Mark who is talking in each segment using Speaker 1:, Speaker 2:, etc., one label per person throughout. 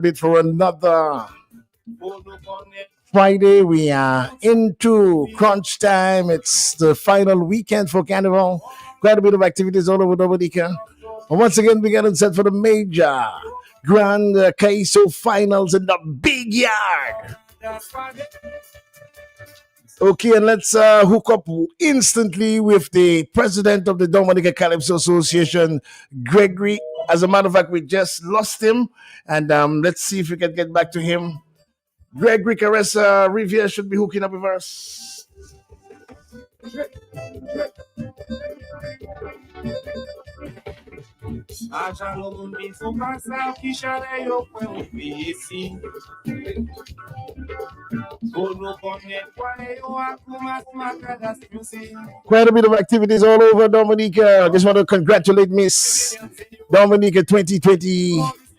Speaker 1: Bit for another Friday. We are into crunch time. It's the final weekend for Carnival. Quite a bit of activities all over Dominica. And once again, we get set for the major Grand Queso finals in the big yard. Okay, and let's hook up instantly with the president of the Dominica Calypso Association, Gregory. As a matter of fact, we just lost him, and let's see if we can get back to him. Gregory Caressa Riviere should be hooking up with us. Quite a bit of activities all over Dominica. I just want to congratulate Miss Dominica 2026.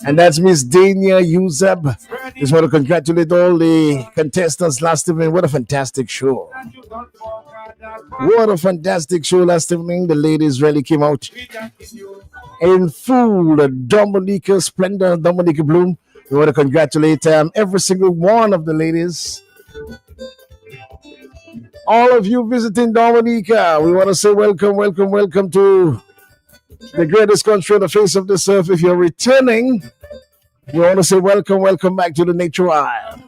Speaker 1: And that's Miss Dania Yuzab. Just want to congratulate all the contestants last evening. What a fantastic show. What a fantastic show last evening. The ladies really came out in full Dominica splendor, Dominica bloom. We want to congratulate every single one of the ladies. All of you visiting Dominica, we want to say welcome, welcome, welcome to the greatest country on the face of this earth. If you're returning, we want to say welcome, welcome back to the Nature Isle.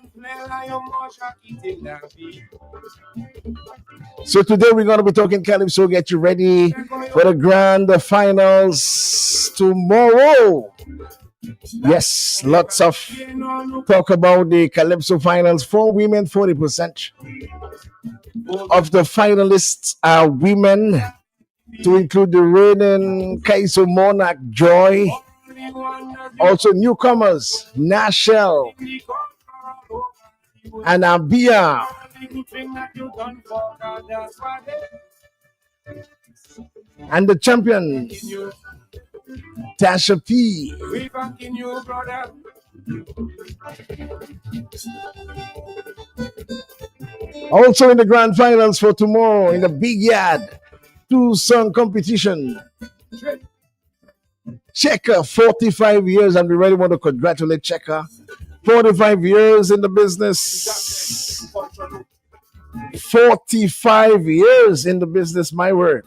Speaker 1: So today we're going to be talking Calypso. Get you ready for the grand finals tomorrow. Yes, lots of talk about the Calypso finals. For women, 40% of the finalists are women, to include the reigning Kaiso Monarch Joy. Also newcomers, Nashel and Abia. And the champion, Tasha P. Also in the grand finals for tomorrow in the big yard, 2-song competition. Checker, 45 years, and we really want to congratulate Checker. 45 years in the business. 45 years in the business, my word.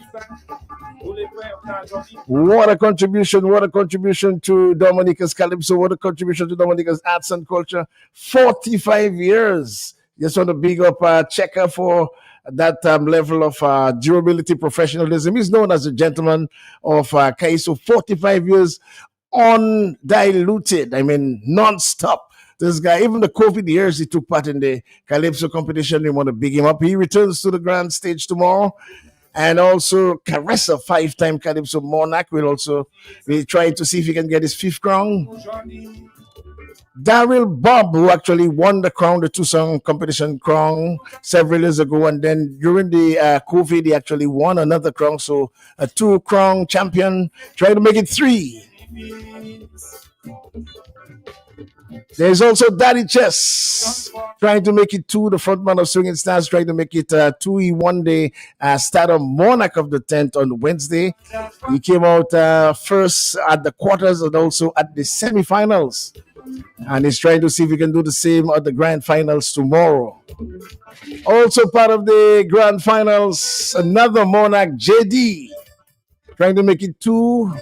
Speaker 1: What a contribution to Dominica's Calypso, what a contribution to Dominica's arts and culture. 45 years. Just want to big up Checker for that level of durability, professionalism. He's known as a gentleman of Kaiso. 45 years undiluted, non-stop. This guy, even the COVID years he took part in the Calypso competition, we want to big him up. He returns to the grand stage tomorrow. And also Caressa, 5-time Calypso Monarch, will also be trying to see if he can get his 5th crown. Daryl Bob, who actually won the crown, the 2-song competition crown several years ago, and then during the COVID, he actually won another crown. So a 2-crown champion, trying to make it 3. There's also Daddy Chess trying to make it 2, the frontman of Swinging Stars, trying to make it 2. He won the starter Monarch of the 10th on Wednesday. He came out first at the quarters and also at the semifinals. And he's trying to see if he can do the same at the grand finals tomorrow. Also part of the grand finals, another Monarch, JD, trying to make it 2.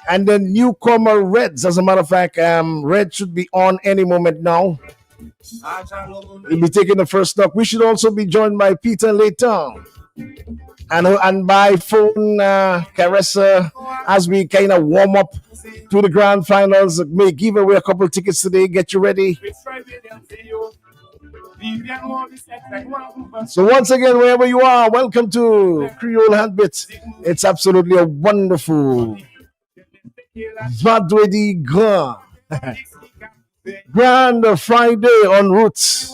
Speaker 1: And then newcomer Reds. As a matter of fact, Red should be on any moment now. He'll be taking the first stop. We should also be joined by Peter later. And by phone, Caressa, as we kind of warm up to the grand finals. May give away a couple tickets today. Get you ready. So once again, wherever you are, welcome to Creole Heartbeat. It's absolutely a wonderful Vadwedi Grand Grand Friday en route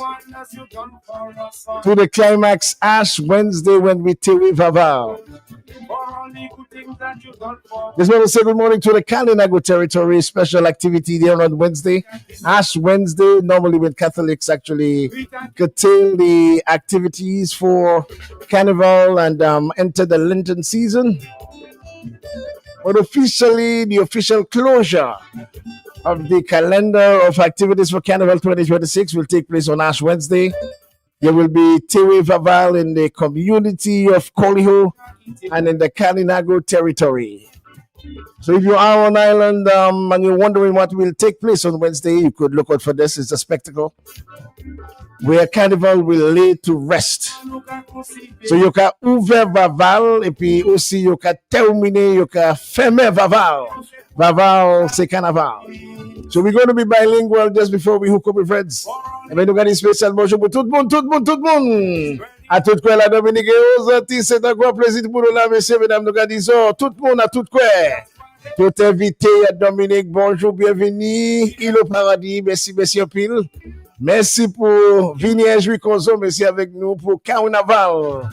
Speaker 1: to the climax Ash Wednesday when we Tiwi Vava. Just want to say good morning to the Kalinago territory. Special activity there on Wednesday. Ash Wednesday, normally when Catholics actually curtail the activities for Carnival and enter the Lenten season. But officially, the official closure of the calendar of activities for Carnival 2026 will take place on Ash Wednesday. There will be Tewe Vaval in the community of Koliho and in the Kalinago territory. So if you are on island and you're wondering what will take place on Wednesday, you could look out for this. It's a spectacle where Carnival will lay to rest. So you can ouvrir Vaval et puis aussi you can terminer, you can fermer Vaval. Vaval, c'est Carnaval. So we're going to be bilingual just before we hook up with friends. Et bien nous avons un spécial bonjour pour tout le monde, tout le monde, tout le monde. À tout quoi la Dominique et aux Antilles, c'est un grand plaisir pour nous là, messieurs, mesdames, nous avons tout le monde à tout quoi. Tout invité à Dominique, bonjour, bienvenue. Il au paradis, merci, merci en pile. Merci pour venir jouer Conzo, merci avec nous pour Carnaval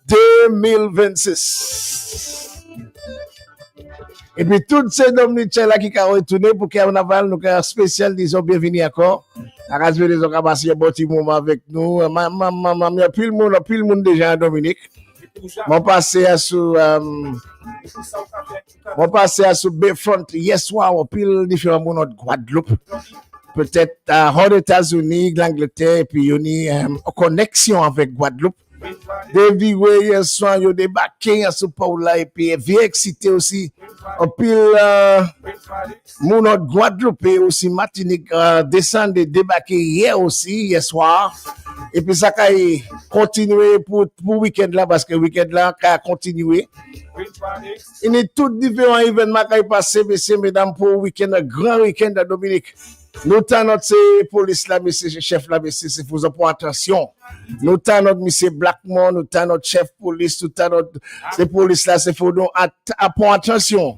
Speaker 1: 2026. Et puis, toutes ces Dominiques là qui ont retourné pour Carnaval, nous avons spécial, disons, bienvenue encore. À Rasvé, les gens passé un bon petit moment avec nous. Il y a plus le monde déjà à Dominique. Mon passé à sous Bayfront hier soir, on pile différents monde de Guadeloupe. Peut-être aux États-Unis, l'Angleterre, et puis il y a une connexion avec Guadeloupe. Depuis hier soir, ils ont débarqué à ce port-là, et puis bien excité aussi. On pile mon de Guadeloupe et aussi Martinique descend de débarquer hier soir. Et puis ça a continué pour week-end là, parce que le week-end là a continué. Il y a tous différents événements qui sont passés, messieurs, mesdames, pour le week-end, un grand week-end à Dominique. Nous avons notre police là, monsieur chef là, monsieur, c'est pour pour attention. Nous avons notre monsieur Blackmore, nous avons notre chef police, nous avons notre police là, c'est pour nous pour attention.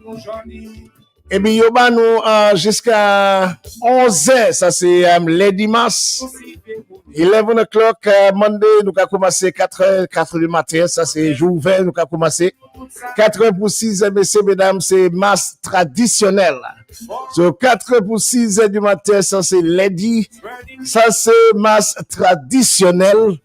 Speaker 1: Et bien, nous jusqu'à 11h, ça c'est lundi mars. 11 o'clock, Monday, nous avons commencé 4h du matin, ça c'est jour ouvert, nous avons commencé. 4h pour 6h, messieurs, mesdames, c'est masse traditionnelle. So 4h pour 6h du matin, ça c'est lundi, ça c'est masse traditionnelle.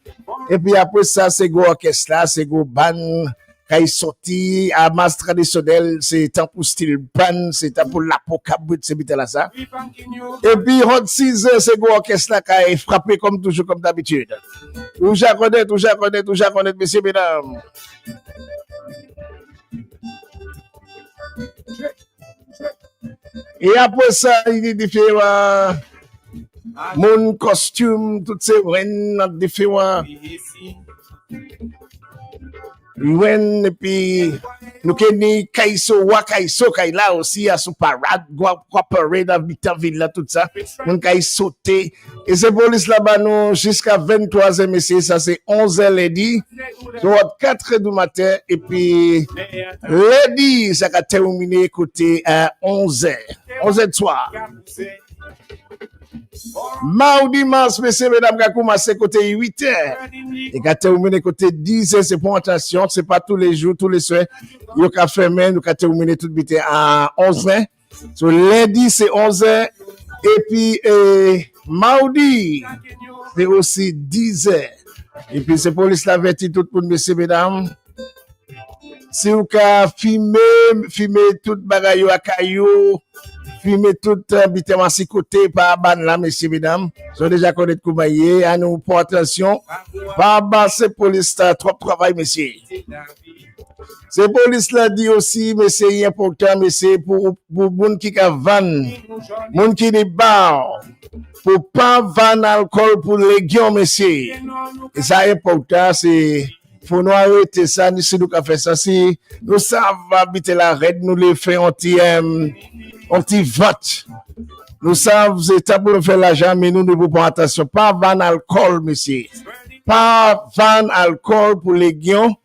Speaker 1: Et puis après ça, c'est go orchestre là, c'est go band. Quand il sorti à masse traditionnelle, c'est temps pour style pan, c'est temps pour l'apocabut, c'est bien là ça. Et puis, hot 6 heures, c'est go orchestre là, qui est frappé comme toujours, comme d'habitude. Où j'ai connaître, messieurs, mesdames. Et après ça, il est différent. Mon costume, toutes ces rennes différents. When et puis nous kenni kaiso wakaiso kai là aussi à sous parade quoi parade à Victorville là tout ça on kai sauter et c'est police là-bas nous jusqu'à 23h messieurs ça c'est 11h lundi donc 4h du matin et puis lundi ça va terminer côté à 11h de soir. Mardi mars, messieurs, mesdames, qui a commencé côté 8h et qui a terminé côté 10h, c'est pour attention, c'est pas tous les jours, tous les soirs. Il y a fermé, nous a terminé tout vite à 11h. So, lundi, c'est 11h. Et puis, mardi, c'est aussi 10h. Et puis, c'est pour les avertir tout le monde, messieurs, mesdames. Si vous filmer tout bagaille à caillou, filmer tout habituellement si côté par ban là, messieurs, mesdames. Sont déjà connaître Koumaye, à nous pour attention. Par bas, c'est police là, trop travail, messieurs. C'est police là dit aussi, mais c'est important, mais c'est pour moun qui a van, moun qui est bar, pour pas van alcool pour légion, messieurs. Et ça est important, c'est faut nous arrêter ça, si nous avons fait ça, si nous savons habiter la raide, nous les faisons anti-vote. Nous savons, c'est pour nous faire l'argent, mais nous ne pouvons pas attention. Pas van alcool, monsieur. Pas van alcool pour les guions.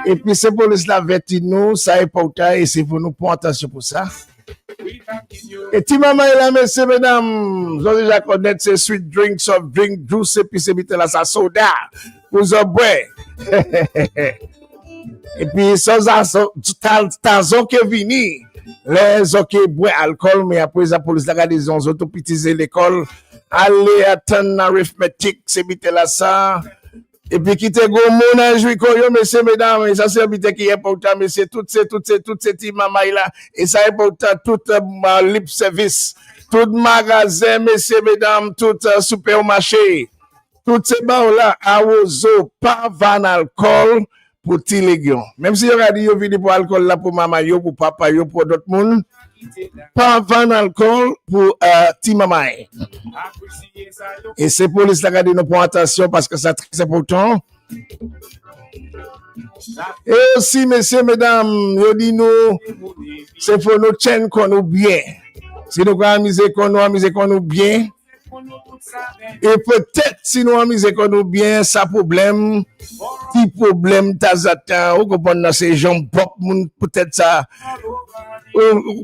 Speaker 1: Et puis, c'est pour les avertir nous, ça est important, et c'est pour nous prendre attention pour ça. Et ti maman là, messieurs, mesdames, vous avez déjà connaître ces sweet drinks, soft drink, juice, et puis c'est là, ça soda, vous en boire. Et puis, ça, t'as que vini, les ok, boire alcool, mais après, la police, la des autres petits l'école, aller attendre l'arithmétique, c'est là, ça. Et puis, qui te go mon jouer koyo, messieurs, mesdames, et ça, c'est un qui est important, mais c'est toutes ces petits mamans là, et ça est important, tout lip service, tout magasin, messieurs, mesdames, tout supermarché, tout ces bars là, à ozo, pas van alcool, pour ti légion. Même si y a dit yo vini pour alcool là pour maman yo, pour papa yo, pour d'autres monde, pas van alcool pour ti maman. Et c'est police là qui nous prend attention parce que c'est très important. Et aussi, messieurs, mesdames, yo dit nous, c'est pour nous chaînes qu'on nous bien. Si nous amuser qu'on nous bien. Et peut-être si nous amuser qu'on nous bien, ça problème, petit problème, tazata, ou qu'on a ces gens pop, peut-être ça,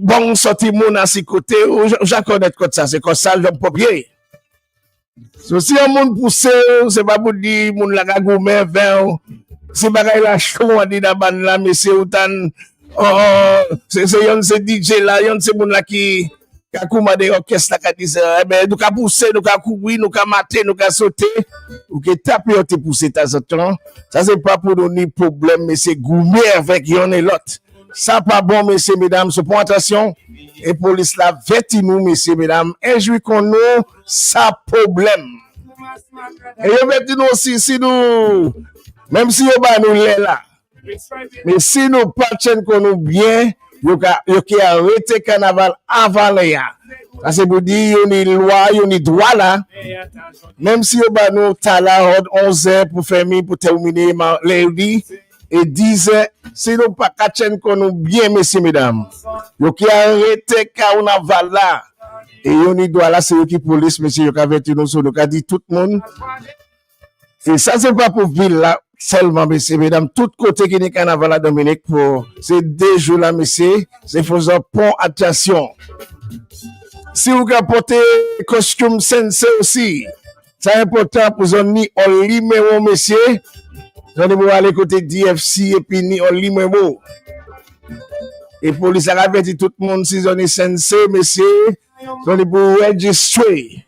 Speaker 1: bon sorti mon à ses côtés, ou j'en connais comme ça, c'est comme ça, j'en papier. So, si un monde pousse, c'est pas pour dire, mon la gourmet, vin, c'est bagay la chaud, on dit d'abord là, mais c'est autant, c'est yon c'est DJ là, yon c'est mon là qui a commandé orchestre là, qui dit, eh ben, nous ka pousser, nous ka courir, nous ka mater, nous ka sauter, ou que taper, on te pousser, t'as temps. Ça, c'est pas pour donner problème, mais c'est gourmet avec yon et l'autre. Ça pas bon, messieurs, mesdames, se prend attention. Et police là, vêtis nous, messieurs, mesdames, et jouis qu'on nous, ça problème. Et yo vêtis nous aussi, si nous, même si yo ba nous là, mais si nous pas qu'on nous bien, yo qui arrêté carnaval avant là. Ça c'est pour dire, yon ni loi, yon ni droit là. Même si yo ba nous tala 11h pour fermer, pour terminer lundi, et 10h, si nous pas catchen qu'on nous bien, messieurs, mesdames. Yo qui arrêté carnaval là. Et yon ni droit là, c'est yo qui police, monsieur, yo qui averti nous, yo qui dit tout le monde. Et ça, c'est pas pour ville là, seulement, messieurs, mesdames, tout côté qui n'est carnaval à Dominique pour ces 2 jours là, messieurs, c'est faisant pont attention. Si vous apportez costume sensei aussi, c'est important pour vous ni en numéro, messieurs. Vous allez aller côté DFC et puis ni en numéro. Et police a averti tout le monde si vous êtes sensei, messieurs, vous allez pour registrer.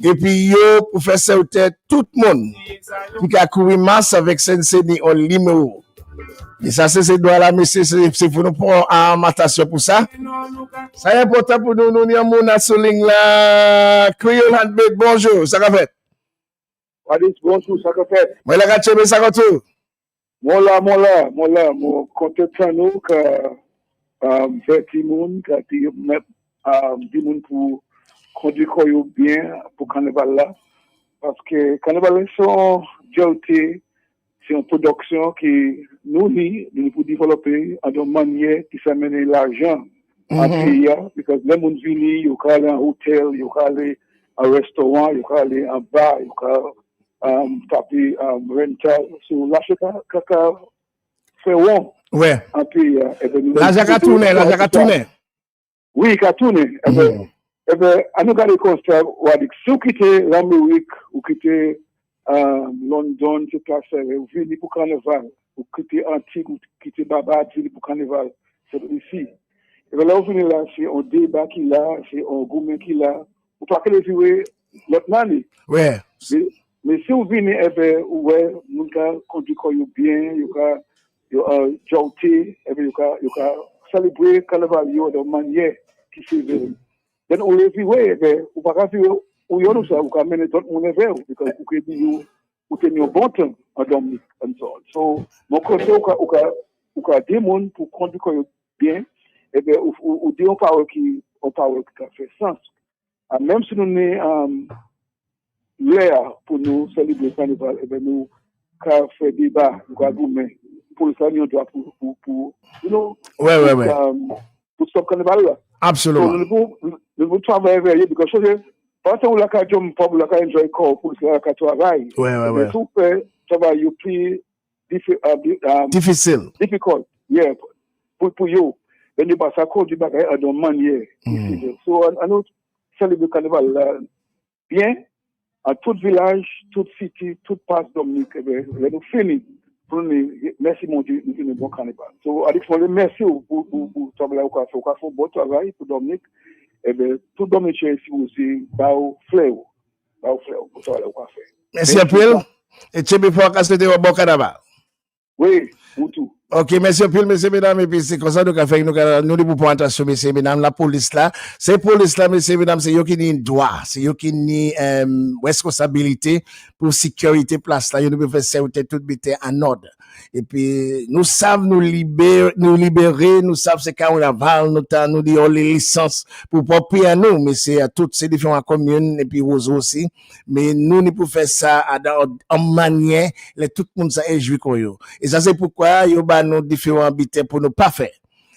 Speaker 1: Et puis, yo, pour faire ça, tout le monde qui a couru masse avec sensei ni en numéro. Et ça, c'est droit là, messieurs, c'est pour nous prendre en matation pour ça. Ça est important pour nous, nous, mon assoling là. Creole Heartbeat, bonjour, ça va fait?
Speaker 2: Bonjour, ça va fait?
Speaker 1: Moi, la gâte, ça va tout?
Speaker 2: Moi là, mon content nous, que, fait Timoun, que, Timoun pour conduire bien pour carnaval là. Parce que carnaval, c'est une production qui nous pour développer en une manière qui s'amène l'argent en pays. Parce que les gens viennent, ils peuvent aller en hôtel, ils peuvent aller en restaurant, ils peuvent aller en bar, ils peuvent taper rental. So, là, c'est qu'à faire bon.
Speaker 1: Ouais.
Speaker 2: En pays.
Speaker 1: La jacka tourne.
Speaker 2: Oui, qu'à tourner. Eh bien, à nous garder constat, si vous quittez l'Amérique, ou quittez London, c'est pas ça, vous venez pour carnaval, vous quittez Antigua, vous quittez Baba, vous venez pour carnaval, c'est ici. Et bien là, vous venez là, c'est un débat qui là, c'est un gourmet qui là, vous ne pouvez pas jouer l'autre année.
Speaker 1: Ouais.
Speaker 2: Mais si vous venez, eh bien, ouais, vous pouvez conduire bien, vous pouvez jouer, eh bien, vous pouvez célébrer carnaval de manière qui se then on les voit, ou pas faire ou yon ça, ou quand même tout le monde vers, parce que vous dites ou tenir bon temps en Dominique and so. Mon côté ou ka des monde pour conduire bien, et bien ou dit on parle qui fait sens. Même si nous n'est l'air pour nous célébrer carnaval, et bien nous ka faire débat, nous ka gourmet pour ça nous doit pour you know.
Speaker 1: Ouais.
Speaker 2: Pour ce carnaval là.
Speaker 1: Absolument.
Speaker 2: Nous travaillons avec eux, parce que parce qu'on a qu'à jump pour la qu'à enjoy corps pour la qu'à travailler.
Speaker 1: Ouais.
Speaker 2: Tout fait travail plus difficile.
Speaker 1: Difficile.
Speaker 2: Difficult. Yeah. Pour you. ben yo pas sa conduit bagay à d'une manière qui civile. So, on nous célébrer le carnaval là, bien, à tout village, toute cité, toute passe Dominique, eh ben, nous finissons. Pour nous, merci mon Dieu, nous finissons bon carnaval. So, Alex, je merci pour travailler au café. Au café, bon travail pour Dominique. Eh bien, tout Dominique ici aussi, pour travailler au café.
Speaker 1: Merci un peu. Et tu peux pas casser de bon carnaval.
Speaker 2: Oui, pour tout.
Speaker 1: Ok, merci un peu, messieurs, mesdames, et puis c'est comme ça nous avons nous devons prendre attention, messieurs, mesdames, la police là, c'est police là, messieurs, mesdames, c'est eux qui ont droit, c'est eux qui ont responsabilité pour sécurité place là, ils nous faire ça, tout bête en ordre. Et puis, nous savons nous libérer, nous savons c'est carnaval, nous disons les licences pour pas payer à nous, mais c'est à toutes ces différentes communes, et puis aux aussi, mais nous, nous pouvons faire ça en manière, tout le monde ça est joué comme eux. Et ça, c'est pourquoi, il y a nos différents habitants pour nous pas faire.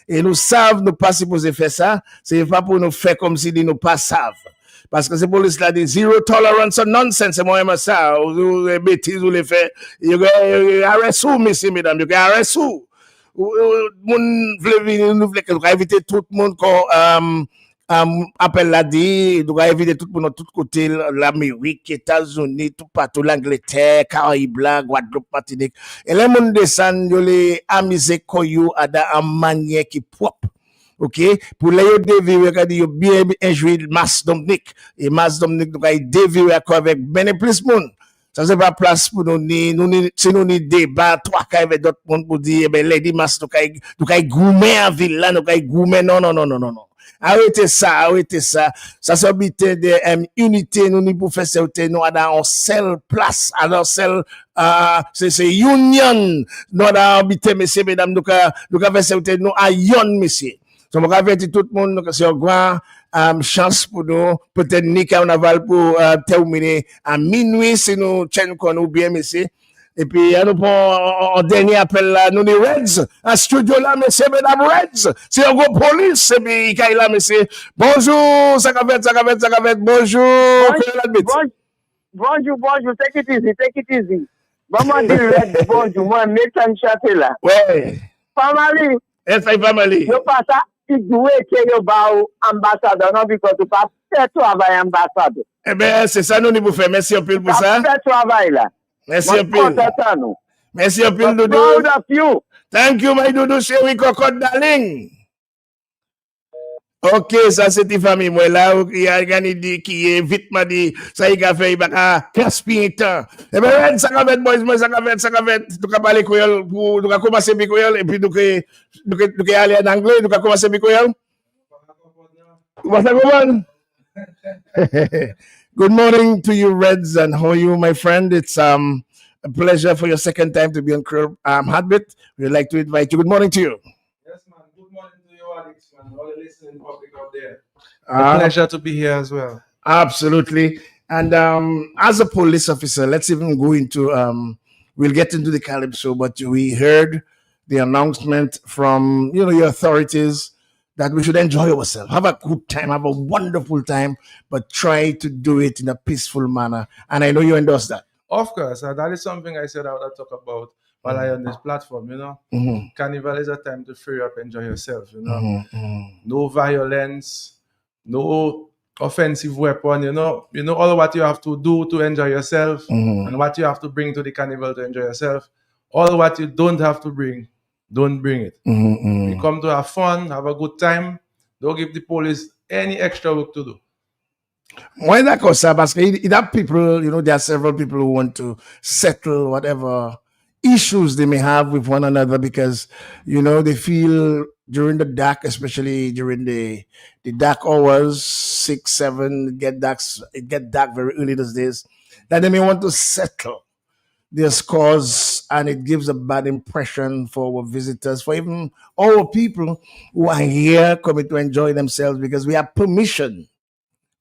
Speaker 1: Et nous savons, nous pas supposés faire ça, c'est pas pour nous faire comme si nous pas savent. Parce que c'est pour cela dit zero tolerance of nonsense, c'est moi ça, ou les bêtises, ou les faits, il y a arrêt sous, messieurs, mesdames, il y a arrêt sous. Nous voulons éviter tout le monde qu'on appelle la dit, nous éviter tout le monde de tous côtés, l'Amérique, les États-Unis, tout partout, l'Angleterre, Caraïbes, Guadeloupe, Martinique. Et les gens descendent, ils les amusent koyo à une manière qui est propre. OK? Pour les dévirer, quand ils bien injoué masse Dominique. Et masse Dominique, nous avons dévirer avec bien plus de monde. Ça, c'est pas place pour nous, si nous débat, trois cas avec d'autres monde pour dire, eh ben, Lady Mass, nous avons gourmet en ville là, nous avons gourmet, non, non, non, non, non, non. Arrêtez ça, arrêtez ça. Ça s'habite de unité, nous n'y pouvons faire ça, nous avons une seule place, alors seule, c'est union, nous avons habité, messieurs, mesdames, nous avons fait ça, nous avons messieurs. So, je vais avertir tout le monde que c'est une grande chance pour nous. Peut-être ni carnaval pour terminer à minuit si nous tiennent nous bien, messieurs. Et puis, nous prenons un dernier appel là, nous les Reds, un studio là, messieurs, mesdames Reds. C'est un gros police, et puis, il est là, messieurs. Bonjour, ça va faire, bonjour.
Speaker 3: Bonjour, take it easy. Maman dit Reds, bonjour, moi, Nathan Châtel là.
Speaker 1: Ouais.
Speaker 3: Family.
Speaker 1: Family.
Speaker 3: Yo pas ça. Doué que yo ba ambassadeur non because tu pas fait travail ambassadeur.
Speaker 1: Eh ben c'est ça nous nous faire. Merci un peu pour ça.
Speaker 3: Fait travail là.
Speaker 1: Merci un peu. Merci un peu Doudou.
Speaker 3: Proud of you.
Speaker 1: Thank you my Doudou chéri cocotte darling. Ok, ça c'était famille moi là il y a gagné dit qui est vite m'a dit ça il a fait il va gaspiller temps. Eh ben ça va être boys moi ça va être tu vas parler créole pour nous commencer bi créole et puis nous aller en anglais nous commencer bi créole. What's that going Good morning to you Reds and how are you my friend? It's a pleasure for your second time to be on Creole Heartbeat. We'd like to invite you. Good morning to you.
Speaker 4: And all the listening public out there. A pleasure to be here as well.
Speaker 1: Absolutely. And as a police officer, let's even go into, we'll get into the calypso, but we heard the announcement from, your authorities that we should enjoy ourselves, have a good time, have a wonderful time, but try to do it in a peaceful manner. And I know you endorse that.
Speaker 4: Of course. That is something I said I would talk about while I on this platform, Carnival is a time to free up, enjoy yourself, No violence, no offensive weapon, all what you have to do to enjoy yourself and what you have to bring to the carnival to enjoy yourself. All what you don't have to bring, don't bring it. You come to have fun, have a good time. Don't give the police any extra work to do.
Speaker 1: Why that cause parce que that people, there are several people who want to settle whatever issues they may have with one another because they feel during the dark, especially during the dark hours, 6, 7, it get dark very early these days, that they may want to settle their scores, and it gives a bad impression for our visitors, for even our people who are here coming to enjoy themselves because we have permission.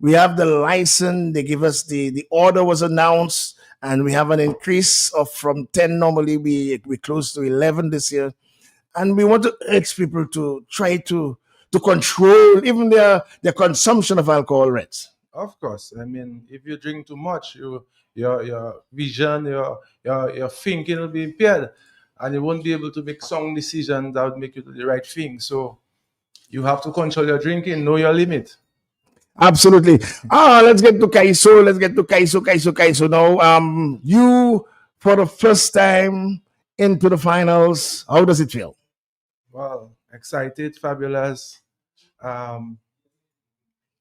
Speaker 1: We have the license. They give us the order was announced, and we have an increase of from 10. Normally, we close to 11 this year, and we want to urge people to try to control even their consumption of alcohol rates.
Speaker 4: Of course, I mean, if you drink too much, your vision, your thinking will be impaired, and you won't be able to make sound decisions that would make you do the right thing. So, you have to control your drinking, know your limit.
Speaker 1: Absolutely. Let's get to Kaiso. Let's get to Kaiso now. You for the first time into the finals. How does it feel?
Speaker 4: Well, excited, fabulous. Um,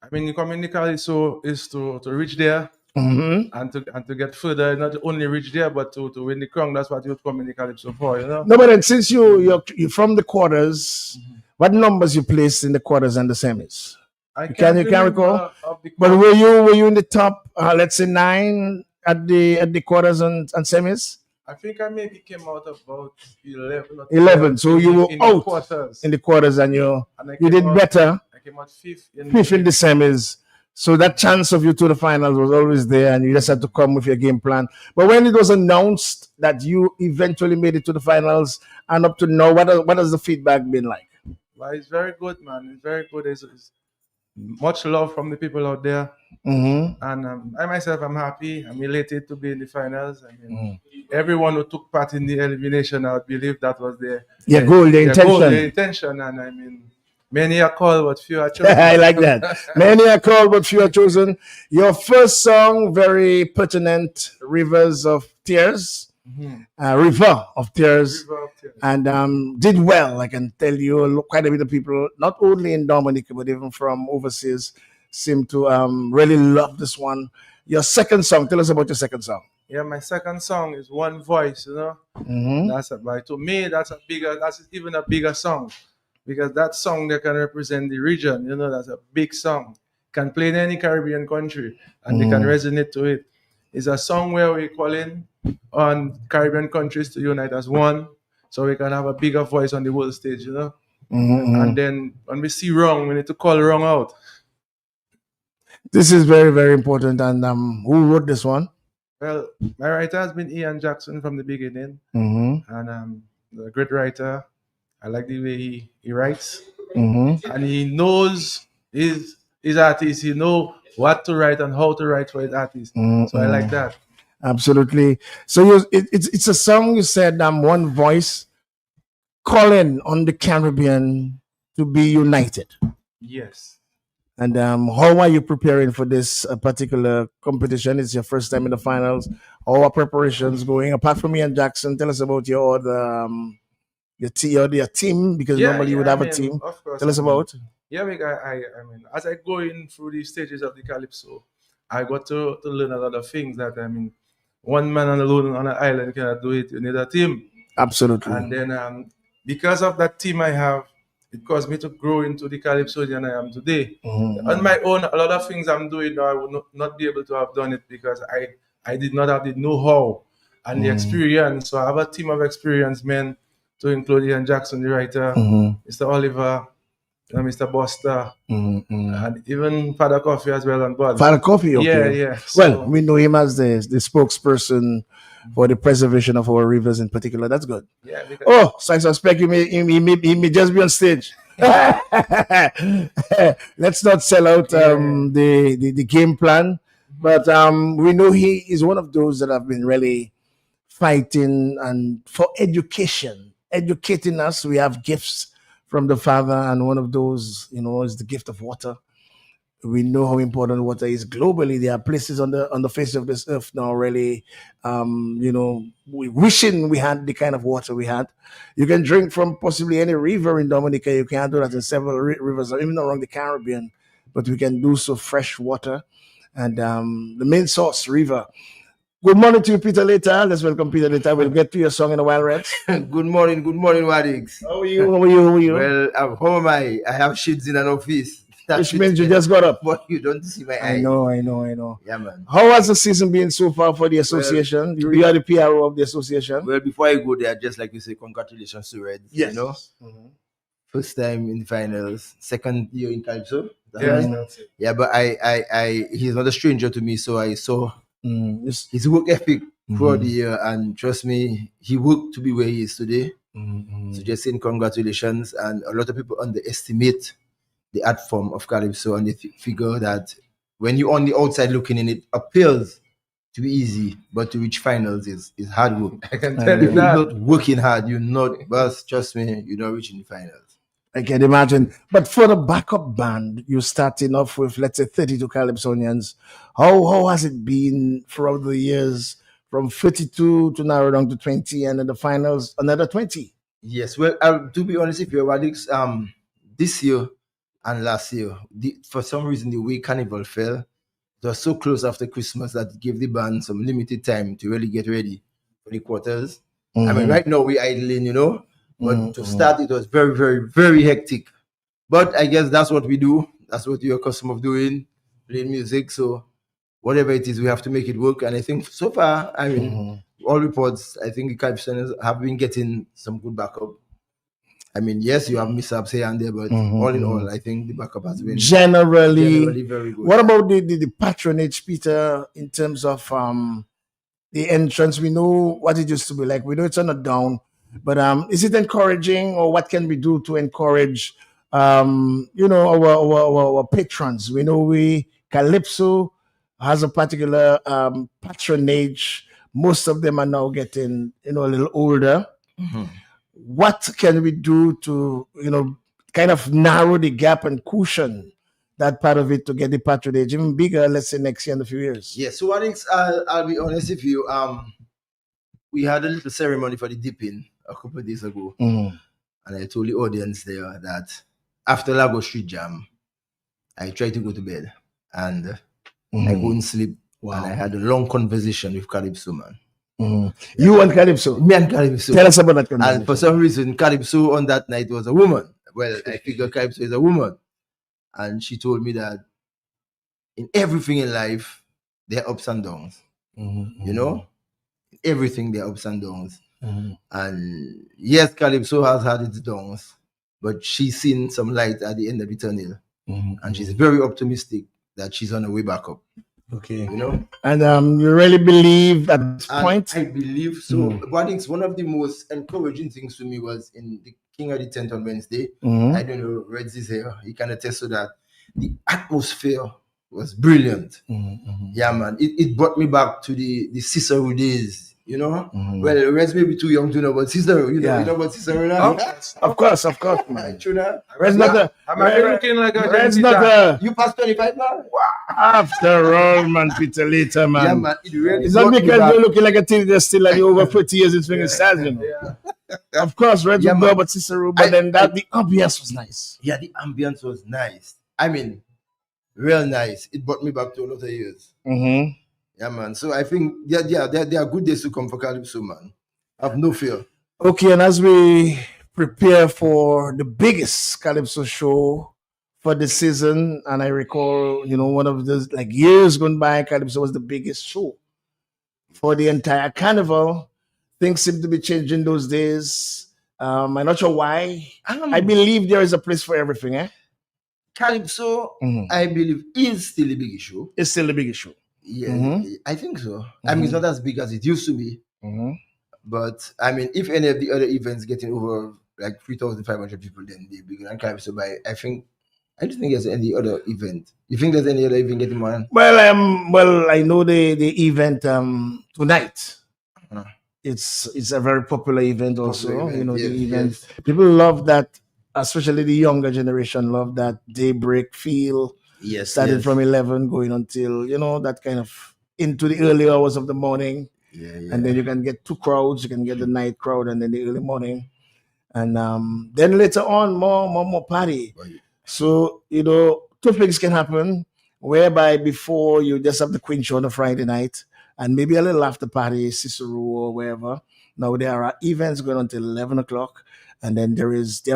Speaker 4: I mean, the communically so is to reach there and to get further, not only reach there, but to win the crown. That's what youth communically so for, you know.
Speaker 1: No, but then since you're from the quarters, what numbers you placed in the quarters and the semis?
Speaker 4: I
Speaker 1: You
Speaker 4: can't
Speaker 1: can't recall.
Speaker 4: remember of the
Speaker 1: But
Speaker 4: quarters.
Speaker 1: were you in the top? Let's say 9 at the quarters and semis.
Speaker 4: I think I maybe came out about 11 or
Speaker 1: 11.
Speaker 4: 12
Speaker 1: So you were
Speaker 4: in the
Speaker 1: out
Speaker 4: quarters.
Speaker 1: in the quarters, and you
Speaker 4: And I
Speaker 1: you
Speaker 4: came
Speaker 1: did
Speaker 4: out,
Speaker 1: better.
Speaker 4: I came out fifth in
Speaker 1: Fifth in the semis. So that chance of you to the finals was always there, and you just had to come with your game plan. But when it was announced that you eventually made it to the finals, and up to now, what has the feedback been like?
Speaker 4: Well, it's very good, man. It's very good. It's much love from the people out there.
Speaker 1: Mm-hmm.
Speaker 4: And I myself, I'm happy. I'm elated to be in the finals. I mean, everyone who took part in the elimination, I would believe that was
Speaker 1: Your goal, your intention.
Speaker 4: their intention. And I mean, many are called, but few are chosen.
Speaker 1: I like that. Many are called, but few are chosen. Your first song, very pertinent, Rivers of Tears. River of Tears.
Speaker 4: River of Tears.
Speaker 1: And did well. I can tell you, quite a bit of people, not only in Dominica, but even from overseas, seem to really love this one. Your second song, tell us about your second song.
Speaker 4: Yeah, my second song is One Voice, you know. To me, that's even a bigger song. Because that song that can represent the region, you know, that's a big song. Can play in any Caribbean country and they can resonate to it. It's a song where we're calling on Caribbean countries to unite as one, so we can have a bigger voice on the world stage, you know. And then when we see wrong, we need to call wrong out.
Speaker 1: This is very, very important. And who wrote this one?
Speaker 4: Well, my writer has been Ian Jackson from the beginning, and a great writer. I like the way he writes, and he knows his artist. He knows what to write and how to write for his artist. So I like that.
Speaker 1: Absolutely. So it's a song you said, one voice calling on the Caribbean to be united.
Speaker 4: Yes.
Speaker 1: And how are you preparing for this particular competition? It's your first time in the finals. How are preparations going? Apart from Ian Jackson, tell us about your team, because normally you would have a team.
Speaker 4: Of course.
Speaker 1: Tell us about.
Speaker 4: Yeah, I mean, as I go in through the stages of the Calypso, I got to learn a lot of things that, I mean, one man alone on an island cannot do it. You need a team.
Speaker 1: Absolutely.
Speaker 4: And then because of that team I have, it caused me to grow into the Calypsonian I am today. On my own, a lot of things I'm doing now, I would not be able to have done it because I did not have the know-how and the experience. So I have a team of experienced men, to include Ian Jackson, the writer, Mr. Oliver, Mr. Buster, and even Father Coffee as well on board.
Speaker 1: Father Coffee, okay.
Speaker 4: Yeah.
Speaker 1: Well, we know him as the spokesperson for the preservation of our rivers in particular. That's good.
Speaker 4: Yeah.
Speaker 1: So I suspect he may just be on stage. Let's not sell out the game plan. But we know he is one of those that have been really fighting and for educating us. We have gifts from the Father, and one of those, is the gift of water. We know how important water is globally. There are places on the face of this earth now, really, we wishing we had the kind of water we had. You can drink from possibly any river in Dominica. You can't do that in several rivers, even around the Caribbean, but we can do so fresh water. And the main source, river. Good morning to you, Peter Later. Let's welcome Peter Later. We'll get to your song in a while, Reds.
Speaker 5: Good morning, Wadix.
Speaker 1: How are you?
Speaker 5: Well, how am I? I have shades in an office.
Speaker 1: Which means you just got up.
Speaker 5: But you don't see my eye.
Speaker 1: I know.
Speaker 5: Yeah, man.
Speaker 1: How has the season been so far for the association?
Speaker 5: Well,
Speaker 1: you are the PRO of the association.
Speaker 5: Well, before I go there, just like you say, congratulations to Reds.
Speaker 1: Yes.
Speaker 5: First time in the finals, second year in Calypso.
Speaker 4: Yeah,
Speaker 5: but he's not a stranger to me, so I saw his work ethic throughout the year, and trust me, he worked to be where he is today. So just saying congratulations. And a lot of people underestimate the art form of Calypso, and they figure that when you're on the outside looking in, it appears to be easy, but to reach finals is hard work.
Speaker 4: I can tell you
Speaker 5: If
Speaker 4: that.
Speaker 5: you're not working hard, you're not, but trust me, you're not reaching the finals.
Speaker 1: I can imagine. But for the backup band, you're starting off with, let's say, 32 Calypsonians. How has it been throughout the years from 32 to narrow down to 20 and in the finals, another 20?
Speaker 5: Yes, well, to be honest with you, Alex, this year and last year, for some reason, the way Carnival fell, it was so close after Christmas that it gave the band some limited time to really get ready for the quarters. I mean, right now we're idling, but to start, it was very, very, very hectic. But I guess that's what we do. That's what you're accustomed of doing, playing music. So whatever it is, we have to make it work. And I think so far, I mean, all reports, I think the Caribbeans have been getting some good backup. I mean, yes, you have mishaps here and there, but all in all, I think the backup has been
Speaker 1: Generally
Speaker 5: very good.
Speaker 1: What about the patronage, Peter, in terms of the entrance? We know what it used to be like. We know it's on a down, but is it encouraging, or what can we do to encourage our patrons? We know Calypso has a particular patronage. Most of them are now getting a little older. What can we do to kind of narrow the gap and cushion that part of it to get the patronage even bigger, let's say next year in a few years?
Speaker 5: Yeah, so I'll be honest with you. We had a little ceremony for the dipping a couple of days ago, and I told the audience there that after Lago Street Jam, I tried to go to bed, and I couldn't sleep. Wow. And I had a long conversation with Calypso, man.
Speaker 1: You and Calypso?
Speaker 5: Me and Calypso.
Speaker 1: Tell us about that conversation.
Speaker 5: And for some reason, Calypso on that night was a woman. Well, I figured Calypso is a woman. And she told me that in everything in life, there are ups and downs. Everything there are ups and downs. And yes, Calypso has had its downs, but she's seen some light at the end of the tunnel. And she's very optimistic that she's on her way back up.
Speaker 1: Okay. And you really believe at this point?
Speaker 5: I believe so. But I think one of the most encouraging things to me was in the King of the Tent on Wednesday. I don't know, Reds is here. He can attest to that. The atmosphere was brilliant. Yeah, man. It brought me back to the Cicero days. Well, Reds may be too young to know about Cicero. You know about Cicero now?
Speaker 1: Of course, man.
Speaker 5: Red's
Speaker 1: not
Speaker 4: looking like a
Speaker 1: Red's not a.
Speaker 5: You passed 25 now?
Speaker 1: After all, man, Peter, later, man.
Speaker 5: Yeah, man.
Speaker 1: It's not because you're looking like a teenager still, like you're over 40 years in swinging stars, Of course, Reds would know about Cicero, but then the ambience was nice.
Speaker 5: Yeah, the ambience was nice. I mean, real nice. It brought me back to a lot of years. Yeah, man. So I think there are good days to come for Calypso, man. Have no fear.
Speaker 1: Okay, and as we prepare for the biggest Calypso show for the season, and I recall, one of those years gone by, Calypso was the biggest show for the entire carnival. Things seem to be changing those days. I'm not sure why. I believe there is a place for everything,
Speaker 5: Calypso, I believe, is still the biggest show.
Speaker 1: It's still the biggest show.
Speaker 5: Yeah, I think so. I mean, it's not as big as it used to be. But I mean, if any of the other events getting over 3,500 people, then they're bigger than Calypso. But I don't think there's any other event. You think there's any other event getting more than?
Speaker 1: Well, I know the event tonight. It's a very popular event also. The event. People love that, especially the younger generation love that daybreak feel.
Speaker 5: Yes.
Speaker 1: Started from 11 going until, that kind of into the early hours of the morning.
Speaker 5: Yeah.
Speaker 1: And then you can get two crowds. You can get the night crowd and then the early morning. And then later on, more party.
Speaker 5: Right.
Speaker 1: So, two things can happen, whereby before you just have the Queen show on a Friday night and maybe a little after party, Cicero or wherever. Now there are events going until 11 o'clock. And then there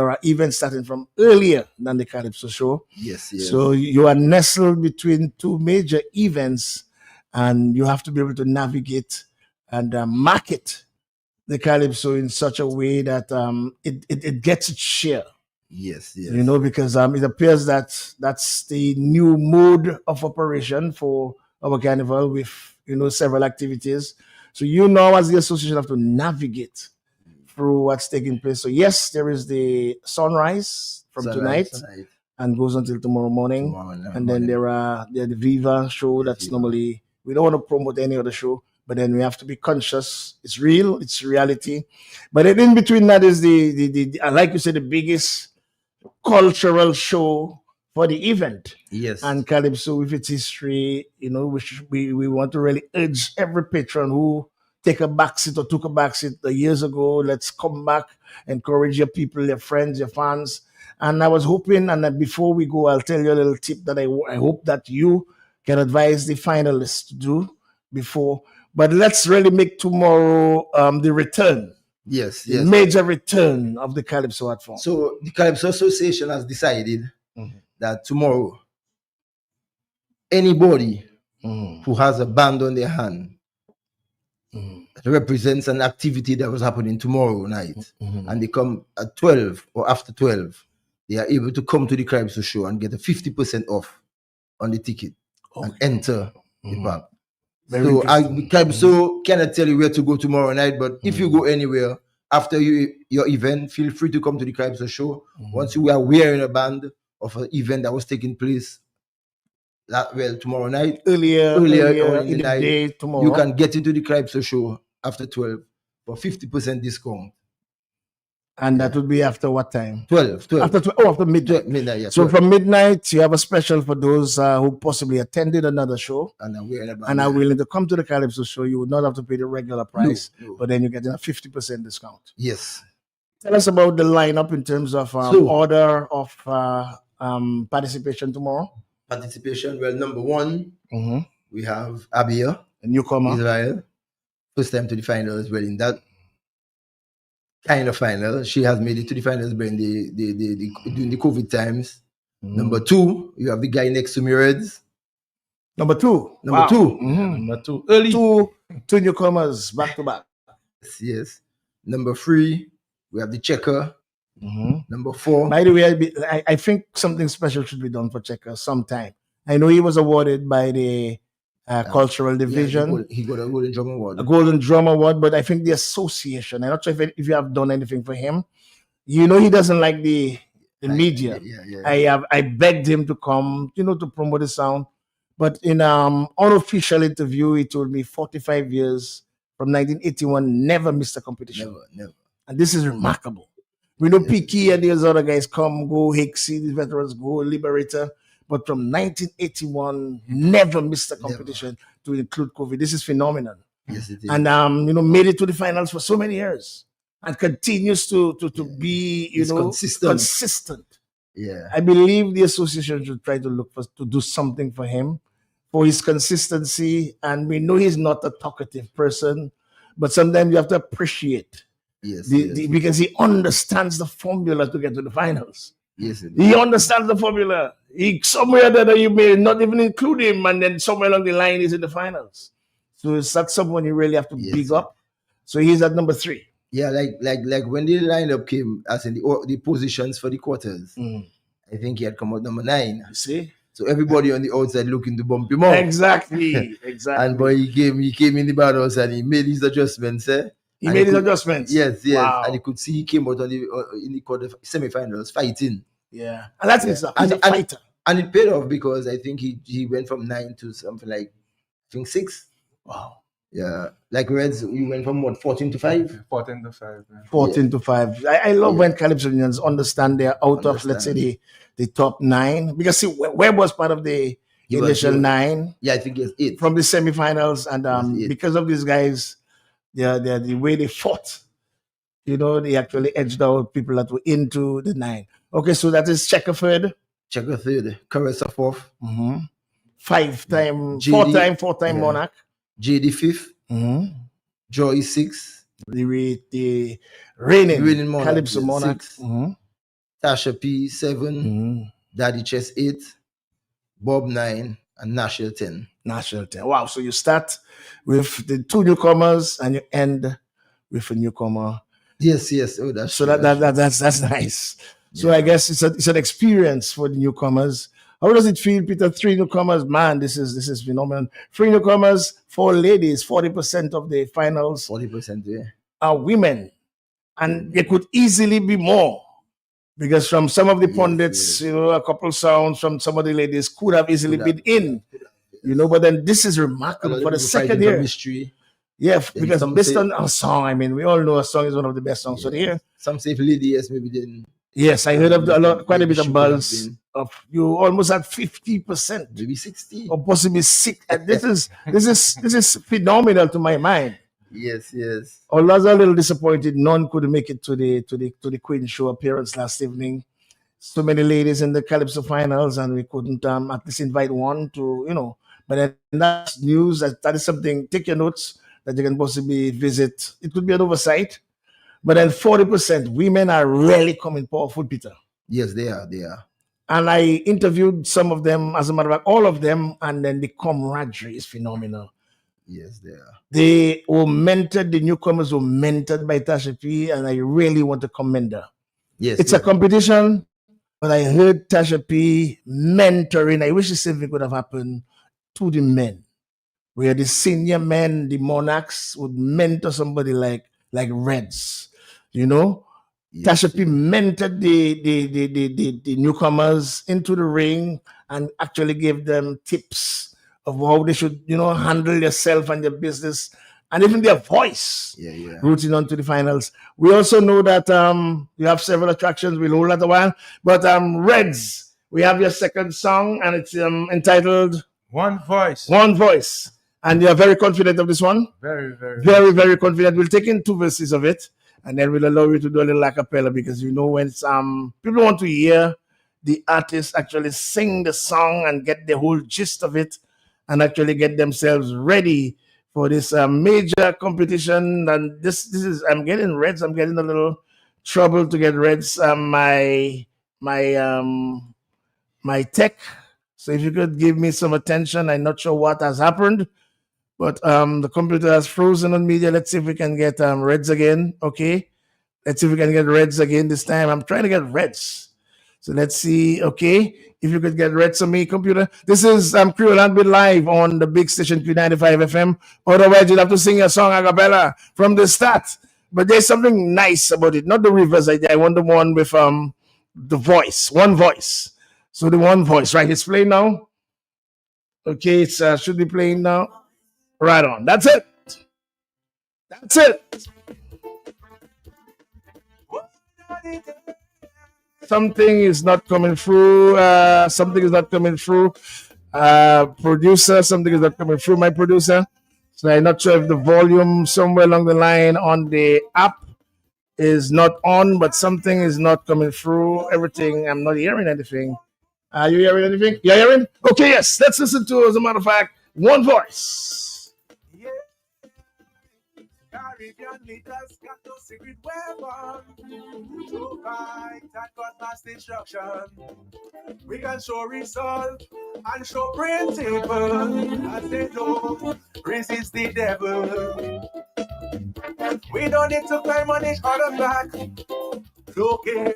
Speaker 1: are events starting from earlier than the Calypso show.
Speaker 5: Yes.
Speaker 1: So you are nestled between two major events, and you have to be able to navigate and market the Calypso in such a way that it gets its share.
Speaker 5: Yes.
Speaker 1: Because it appears that that's the new mode of operation for our carnival with several activities. So as the association have to navigate through what's taking place. So yes, there is the sunrise from tonight and goes until tomorrow morning. And then there are the Viva show that's normally, we don't want to promote any other show, but then we have to be conscious. It's real, it's reality. But in between that is the like you said, the biggest cultural show for the event.
Speaker 5: Yes.
Speaker 1: And Calypso, with its history, we want to really urge every patron who take a backseat or took a backseat years ago. Let's come back, encourage your people, your friends, your fans. And I was hoping, and then before we go, I'll tell you a little tip that I hope that you can advise the finalists to do before. But let's really make tomorrow the return.
Speaker 5: Yes,
Speaker 1: The
Speaker 5: yes.
Speaker 1: major return of the Calypso art form.
Speaker 5: So the Calypso Association has decided that tomorrow, anybody who has a band on their hand that represents an activity that was happening tomorrow night, and they come at 12 or after 12, they are able to come to the Calypso show and get a 50% off on the ticket and enter the park. So Calypso cannot tell you where to go tomorrow night, but if you go anywhere after your event, feel free to come to the Calypso show. Once you are wearing a band of an event that was taking place tomorrow night, earlier in the night,
Speaker 1: day tomorrow,
Speaker 5: you can get into the Calypso show after 12 for 50% discount.
Speaker 1: And that would be after what time?
Speaker 5: 12.
Speaker 1: After midnight.
Speaker 5: Midnight, yeah.
Speaker 1: So from midnight, you have a special for those who possibly attended another show
Speaker 5: and
Speaker 1: are willing to come to the Calypso show. You would not have to pay the regular price, but then you get a 50% discount.
Speaker 5: Yes.
Speaker 1: Tell us about the lineup in terms of order of participation tomorrow.
Speaker 5: Participation, well, number one, we have Abia,
Speaker 1: a newcomer,
Speaker 5: Israel, first time to the final as well in that kind of final. She has made it to the finals during the COVID times. Number two, you have the guy next to me, Reds.
Speaker 1: Number two.
Speaker 4: Number two. Early.
Speaker 1: Two newcomers back to back.
Speaker 5: Yes. Number three, we have the Checker. Number four.
Speaker 1: By the way, I think something special should be done for Checker sometime. I know he was awarded by the cultural division.
Speaker 5: He got a Golden Drum Award.
Speaker 1: A Golden Drum Award, but I think the association, I'm not sure if you have done anything for him. He doesn't like the media. I begged him to come, to promote the sound. But in unofficial interview, he told me 45 years from 1981, never missed a competition.
Speaker 5: Never.
Speaker 1: And this is remarkable. We know Peaky and these other guys come, go, Hicksy, these veterans go, Liberator. But from 1981, never missed a competition to include COVID. This is phenomenal.
Speaker 5: Yes, it is.
Speaker 1: And made it to the finals for so many years and continues to be consistent.
Speaker 5: Yeah,
Speaker 1: I believe the association should try to to do something for him for his consistency. And we know he's not a talkative person, but sometimes you have to appreciate because he understands the formula to get to the finals.
Speaker 5: Yes,
Speaker 1: he understands the formula. Somewhere that you may not even include him, and then somewhere along the line he's in the finals. So that's someone you really have to big up. So he's at number 3.
Speaker 5: Yeah, like when the lineup came, as in the positions for the quarters, I think he had come out number 9.
Speaker 1: You see?
Speaker 5: So everybody on the outside looking to bump him up.
Speaker 1: Exactly.
Speaker 5: And boy, he came in the battles and he made his adjustments.
Speaker 1: He made his adjustments.
Speaker 5: Yes.
Speaker 1: Wow.
Speaker 5: And you could see he came out in the quarter semi-finals fighting.
Speaker 1: Yeah. And that's his stuff. He's a fighter.
Speaker 5: And it paid off because I think he went from 9 to something like, I think 6.
Speaker 1: Wow.
Speaker 5: Yeah. Like Reds, we went from what, 14 to 5?
Speaker 4: 14 to 5. Yeah.
Speaker 1: 14 to 5. I love when Calypso unions understand they're out of, let's say, the top 9. Because see, Webb was part of the initial 9.
Speaker 5: Yeah, I think it's 8.
Speaker 1: From the semifinals. And because of these guys, the way they fought, they actually edged out people that were into the 9. Okay, so that is Checker third.
Speaker 5: Checker third. Caressa fourth.
Speaker 1: 4-time Monarch.
Speaker 5: JD fifth. Joy 6th.
Speaker 1: The reigning Calypso Monarch.
Speaker 5: 6th. Tasha P 7. Daddy Chess 8. Bob 9. And Nashville 10.
Speaker 1: Wow, so you start with the 2 newcomers and you end with a newcomer.
Speaker 5: Yes. Oh,
Speaker 1: that's nice. So I guess it's an experience for the newcomers. How does it feel, Peter? 3 newcomers, man, this is phenomenal. 3 newcomers, 4 ladies, 40% of the finals.
Speaker 5: 40%,
Speaker 1: are women. And there could easily be more. Because from some of the pundits, a couple sounds from some of the ladies could have easily been in. But then this is remarkable for the second year.
Speaker 5: Mystery.
Speaker 1: Yeah, because based on a song, we all know a song is one of the best songs. So here,
Speaker 5: some say if lady, yes, maybe then
Speaker 1: Yes, I heard of quite a
Speaker 5: Maybe
Speaker 1: bit of
Speaker 5: she could have
Speaker 1: buzz.
Speaker 5: been
Speaker 1: Of you almost at 50%,
Speaker 5: maybe 60.
Speaker 1: or possibly six. And this is phenomenal to my mind.
Speaker 5: Yes, yes.
Speaker 1: Although I was a little disappointed, none could make it to the Queen show appearance last evening. So many ladies in the Calypso finals, and we couldn't at least invite one to. But then that's news. That is something. Take your notes that you can possibly visit. It could be an oversight. But then 40% women are really coming powerful, Peter.
Speaker 5: Yes, they are. They are.
Speaker 1: And I interviewed some of them, as a matter of fact, all of them, and then the camaraderie is phenomenal.
Speaker 5: Yes, they are.
Speaker 1: The newcomers were mentored by Tasha P, and I really want to commend her.
Speaker 5: Yes,
Speaker 1: It's a competition, but I heard Tasha P mentoring. I wish the same thing could have happened to the men, where the senior men, the monarchs, would mentor somebody like Reds.
Speaker 5: Yes,
Speaker 1: Tasha P mentored the newcomers into the ring and actually gave them tips of how they should, handle yourself and your business and even their voice
Speaker 5: yeah.
Speaker 1: rooting on to the finals. We also know that you have several attractions. We'll hold that a while. But Reds, we have your second song, and it's entitled
Speaker 4: One Voice.
Speaker 1: One Voice. And you're very confident of this one?
Speaker 4: Very, very.
Speaker 1: Very, very confident. We'll take in 2 verses of it, and then we'll allow you to do a little acapella, because when people want to hear the artist actually sing the song and get the whole gist of it, and actually get themselves ready for this major competition. And this is, I'm getting Reds. I'm getting a little trouble to get Reds. My tech. So if you could give me some attention, I'm not sure what has happened. But the computer has frozen on media. Let's see if we can get Reds again. Okay. Let's see if we can get Reds again this time. I'm trying to get Reds. So let's see. Okay. If you could get Reds on me, computer. This is Creole Heartbeat live on the big station Q95 FM. Otherwise, you'd have to sing a song a cappella from the start. But there's something nice about it. Not the reverse idea. I want the one with the voice. One voice. So the one voice, right? It's playing now. Okay. It should be playing now. Right on. That's it. That's it. Something is not coming through. Something is not coming through. Producer, something is not coming through. My producer. So I'm not sure if the volume somewhere along the line on the app is not on, but something is not coming through. Everything. I'm not hearing anything. Are you hearing anything? You hearing? Okay, yes. Let's listen to, as a matter of fact, One Voice.
Speaker 6: Caribbean leaders got no secret weapon to fight and got mass destruction. We can show resolve and show principle as they don't resist the devil. We don't need to climb on each other's back looking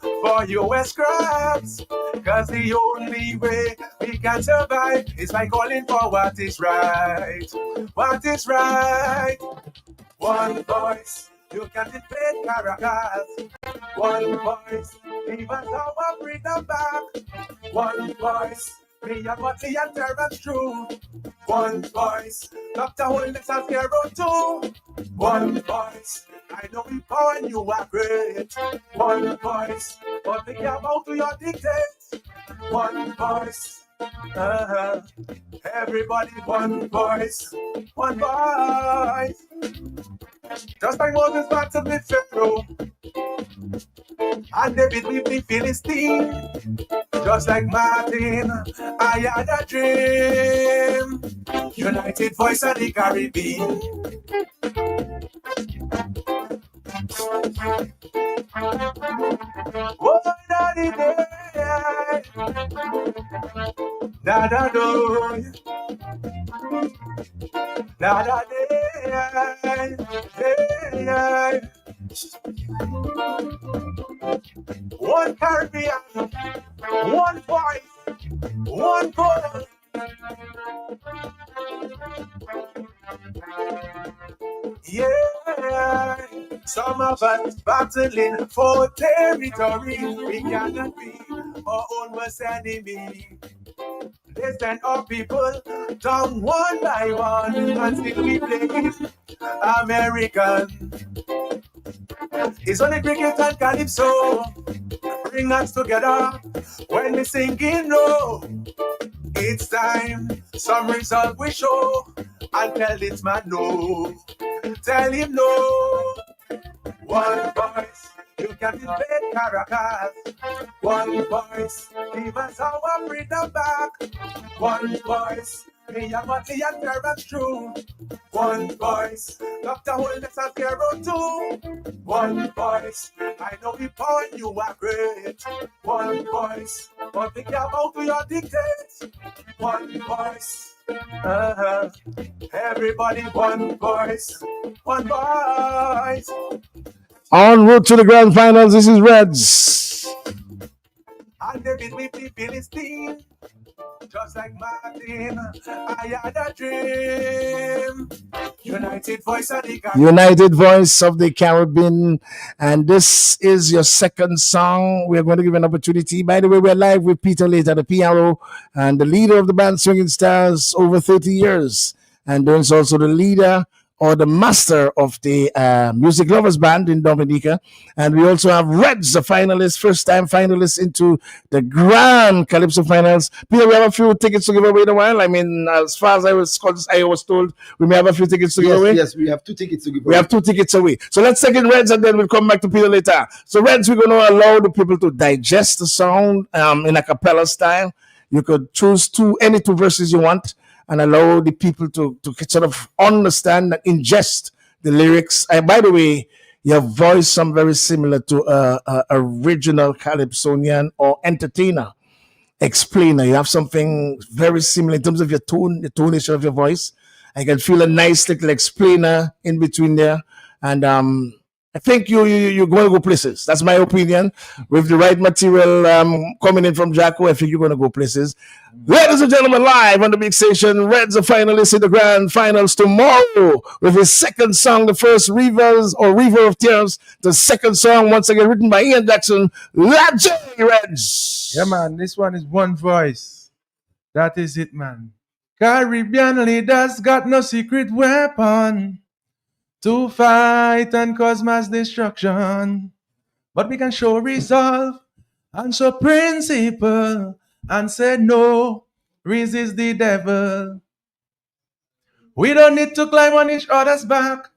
Speaker 6: for US scraps, cause the only way we can survive is by calling for what is right. What is right? One voice, you can't invade Caracas. One voice, give us our freedom back. One voice, me and Motley and Terrence true. One voice, Dr. Holness and Hero too. One voice, I know we power and you are great. One voice, but we can't bow to your dictates. One voice, everybody, one voice, one voice. Just like Moses battled with Pharaoh, and David with the Philistine. Just like Martin, I had a dream. United Voice of the Caribbean. Oh, daddy, da da do, da da day. One Caribbean, one voice, one goal. Yeah, some of us battling for territory. We cannot be our own worst enemy. They send our people down one by one until we play American. It's only cricket and calypso. bring us together when we singing no. It's time, some result we show, and tell this man no. Tell him no. One voice, you can invade Caracas. One voice, give us our freedom back. One voice, me and Motley and Terrence true. One voice, Dr. Holness and Zero too. One voice, I know we point you are great. One voice, but we can't bow to your dictates. One voice, everybody one voice, one voice.
Speaker 1: En route to the grand finals, this is Reds.
Speaker 6: And David with the Philistine, just like Martin, I had a dream. United Voice of the Caribbean.
Speaker 1: United Voice of the Caribbean. And this is your second song. We're going to give an opportunity. By the way, we're live with Peter Later, the PRO, and the leader of the band Swinging Stars over 30 years. And there's also the leader or the master of the Music Lovers Band in Dominica. And we also have Reds, the finalist, first-time finalist into the Grand Calypso Finals. Peter, we have a few tickets to give away in a while. I mean, as far as I was told, we may have a few tickets to give away.
Speaker 5: Yes, we have 2 tickets to give away.
Speaker 1: We have 2 tickets away. So let's take in Reds and then we'll come back to Peter later. So Reds, we're going to allow the people to digest the sound in a cappella style. You could choose any two verses you want, and allow the people to sort of understand and ingest the lyrics. And by the way, your voice sounds very similar to a original Calypsonian or entertainer, explainer. You have something very similar in terms of your tone, the tonation of your voice. I can feel a nice little explainer in between there. And I think you're going to go places. That's my opinion. With the right material coming in from Jacko, I think you're going to go places. Ladies and gentlemen, live on the big station, Reds are finalists in the grand finals tomorrow with his second song, the first River of Tears, the second song, once again written by Ian Jackson, La J Reds.
Speaker 4: Yeah, man, this one is one voice. That is it, man. Caribbean leaders got no secret weapon to fight and cause mass destruction. But we can show resolve and show principle and say no, resist the devil. We don't need to climb on each other's back,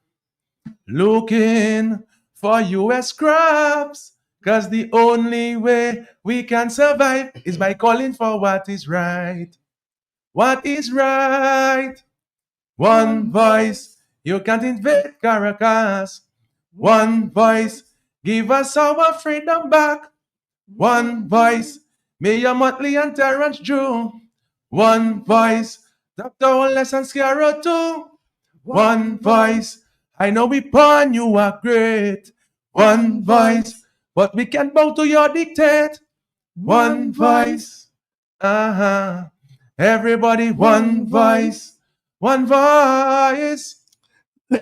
Speaker 4: looking for US crops, cause the only way we can survive is by calling for what is right. What is right? One voice, you can't invade Caracas. One voice, give us our freedom back. One voice, Mayor Motley and Terrence Drew. One voice, Dr. Wallace and Scarrow too. One voice, I know we pawn you are great. One voice, but we can't bow to your dictate. One voice, everybody one voice, one voice.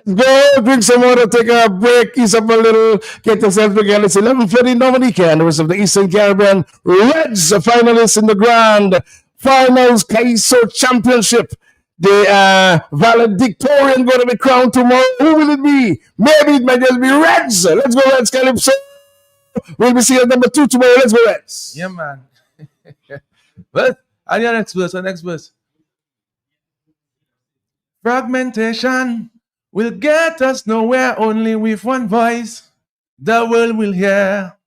Speaker 1: Go drink some water, take a break, ease up a little, get yourself together. It's 11:30 in Dominica and the rest of the Eastern Caribbean. Reds are finalists in the Grand Finals Calypso Championship. The valedictorian going to be crowned tomorrow. Who will it be? Maybe it might just be Reds. Let's go Reds Calypso. We'll be seeing number 2 tomorrow. Let's go Reds.
Speaker 4: Yeah, man. Well, and your next verse, Fragmentation will get us nowhere only with one voice. The world will hear.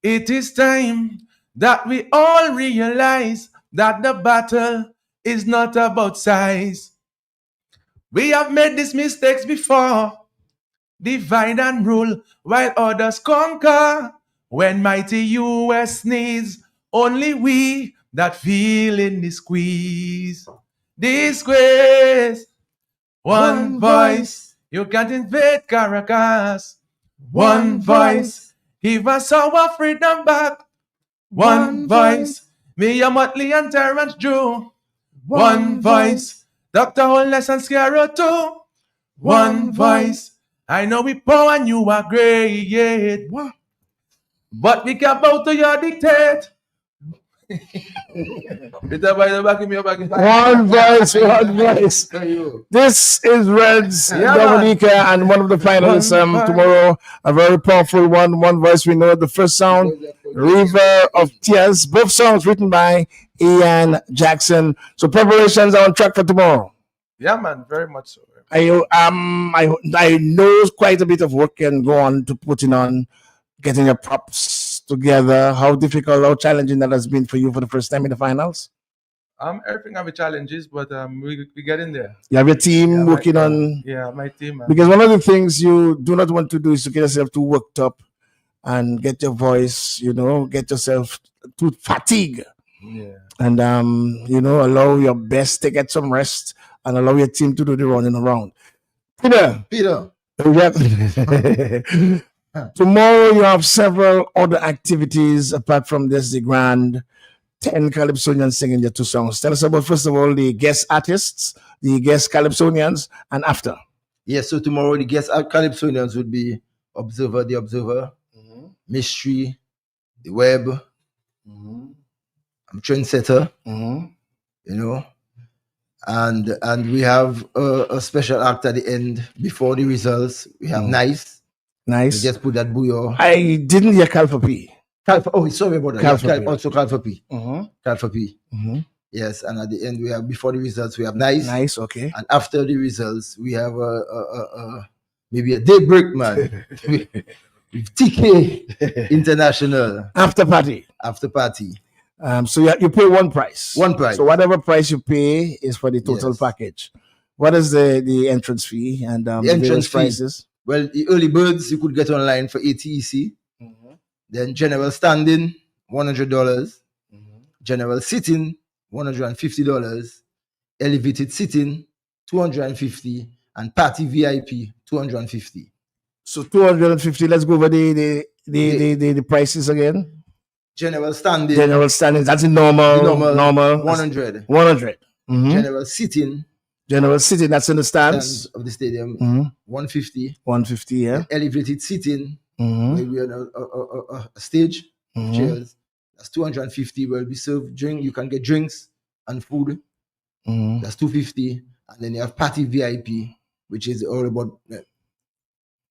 Speaker 4: It is time that we all realize that the battle is not about size. We have made these mistakes before. Divide and rule while others conquer. When mighty US needs only we that feel in the squeeze. Disgrace. One voice, you can't invade Caracas. One voice, give us our freedom back. One voice, me and Motley and Terrence Drew. One voice, Dr. Holness and Scarrow too. One voice, I know we poor and you are great. But we can't bow to your dictate.
Speaker 1: One voice, one voice. This is Reds Dominica and one of the finalists tomorrow. A very powerful one. One voice. We know the first sound River of Tears. Both songs written by Ian Jackson. So preparations are on track for tomorrow.
Speaker 4: Yeah, man, very much so.
Speaker 1: I know quite a bit of work can go on to putting on, getting your props together. How difficult, how challenging that has been for you for the first time in the finals?
Speaker 4: Everything have its challenges, but we get in there.
Speaker 1: You have your team working on.
Speaker 4: Yeah, my team. Man.
Speaker 1: Because one of the things you do not want to do is to get yourself too worked up and get your voice, get yourself too fatigued.
Speaker 4: Yeah.
Speaker 1: And allow your best to get some rest and allow your team to do the running around. Peter. Tomorrow you have several other activities apart from this, the grand 10 Calypsonians singing your 2 songs. Tell us about, first of all, the guest artists, the guest Calypsonians, and after.
Speaker 5: Yes, so tomorrow the guest Calypsonians would be Observer, the Observer, Mystery, the Web, Trendsetter, and we have a special act at the end before the results. We have Nice. We just put that booyah.
Speaker 1: I didn't hear Calfa P.
Speaker 5: Sorry about that. Also Calfa P.
Speaker 1: Calfa P.
Speaker 5: Yes, and at the end before the results we have Nice.
Speaker 1: Nice, okay.
Speaker 5: And after the results we have maybe a daybreak, man. with TK International
Speaker 1: after party. So you pay one price. So whatever price you pay is for the total package. What is the entrance fee and the entrance prices?
Speaker 5: Well, the early birds you could get online for ATEC. Then general standing $100, general sitting $150, elevated sitting $250, and party VIP $250.
Speaker 1: So $250. Let's go over the prices again.
Speaker 5: General standing.
Speaker 1: That's the normal.
Speaker 5: Normal 100.
Speaker 1: 100.
Speaker 5: General sitting.
Speaker 1: That's in the stands
Speaker 5: of the stadium. 150.
Speaker 1: 150. Yeah.
Speaker 5: And elevated sitting. Maybe on a stage. Chairs. That's 250. Where we serve drink. You can get drinks and food. That's 250. And then you have party VIP, which is all about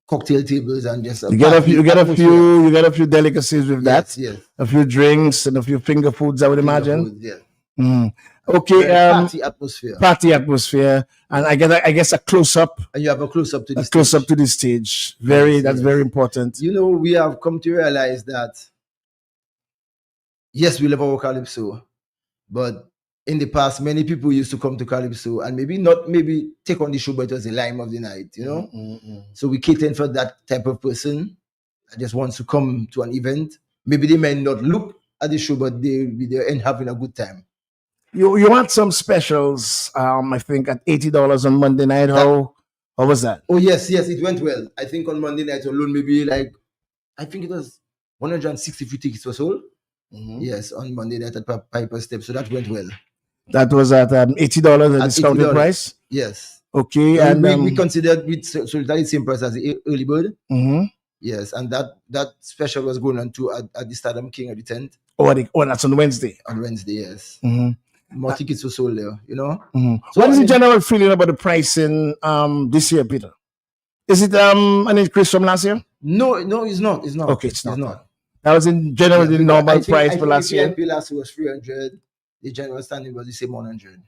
Speaker 5: cocktail tables and just
Speaker 1: you get a few delicacies with that.
Speaker 5: Yes.
Speaker 1: A few drinks and a few finger foods, I would imagine.
Speaker 5: Okay.
Speaker 1: Party atmosphere, and I guess a close up.
Speaker 5: And you have a close up to the
Speaker 1: stage. That's very important.
Speaker 5: We have come to realize that yes, we love our calypso, but in the past, many people used to come to Calypso and maybe take on the show, but it was the lime of the night, So we cater for that type of person that just wants to come to an event. Maybe they may not look at the show, but they'll be there and having a good time.
Speaker 1: You had some specials, I think at $80 on Monday night. How was that?
Speaker 5: Oh yes, it went well. I think on Monday night alone, maybe I think it was 160 free tickets were sold. Yes, on Monday night at Piper Step, so that went well.
Speaker 1: That was at $80 at discounted $80. Price?
Speaker 5: Yes.
Speaker 1: Okay.
Speaker 5: So and we considered so that is same price as the early bird. Yes, and that special was going on to at the Stadium King at the 10th.
Speaker 1: That's on Wednesday.
Speaker 5: On Wednesday, yes. More tickets were sold there,
Speaker 1: So what is the general feeling about the pricing this year, Peter? Is it an increase from last year?
Speaker 5: No, it's not.
Speaker 1: Okay, it's not. That was in general the normal price for last year.
Speaker 5: The last year was 300. The general standing was the same 100.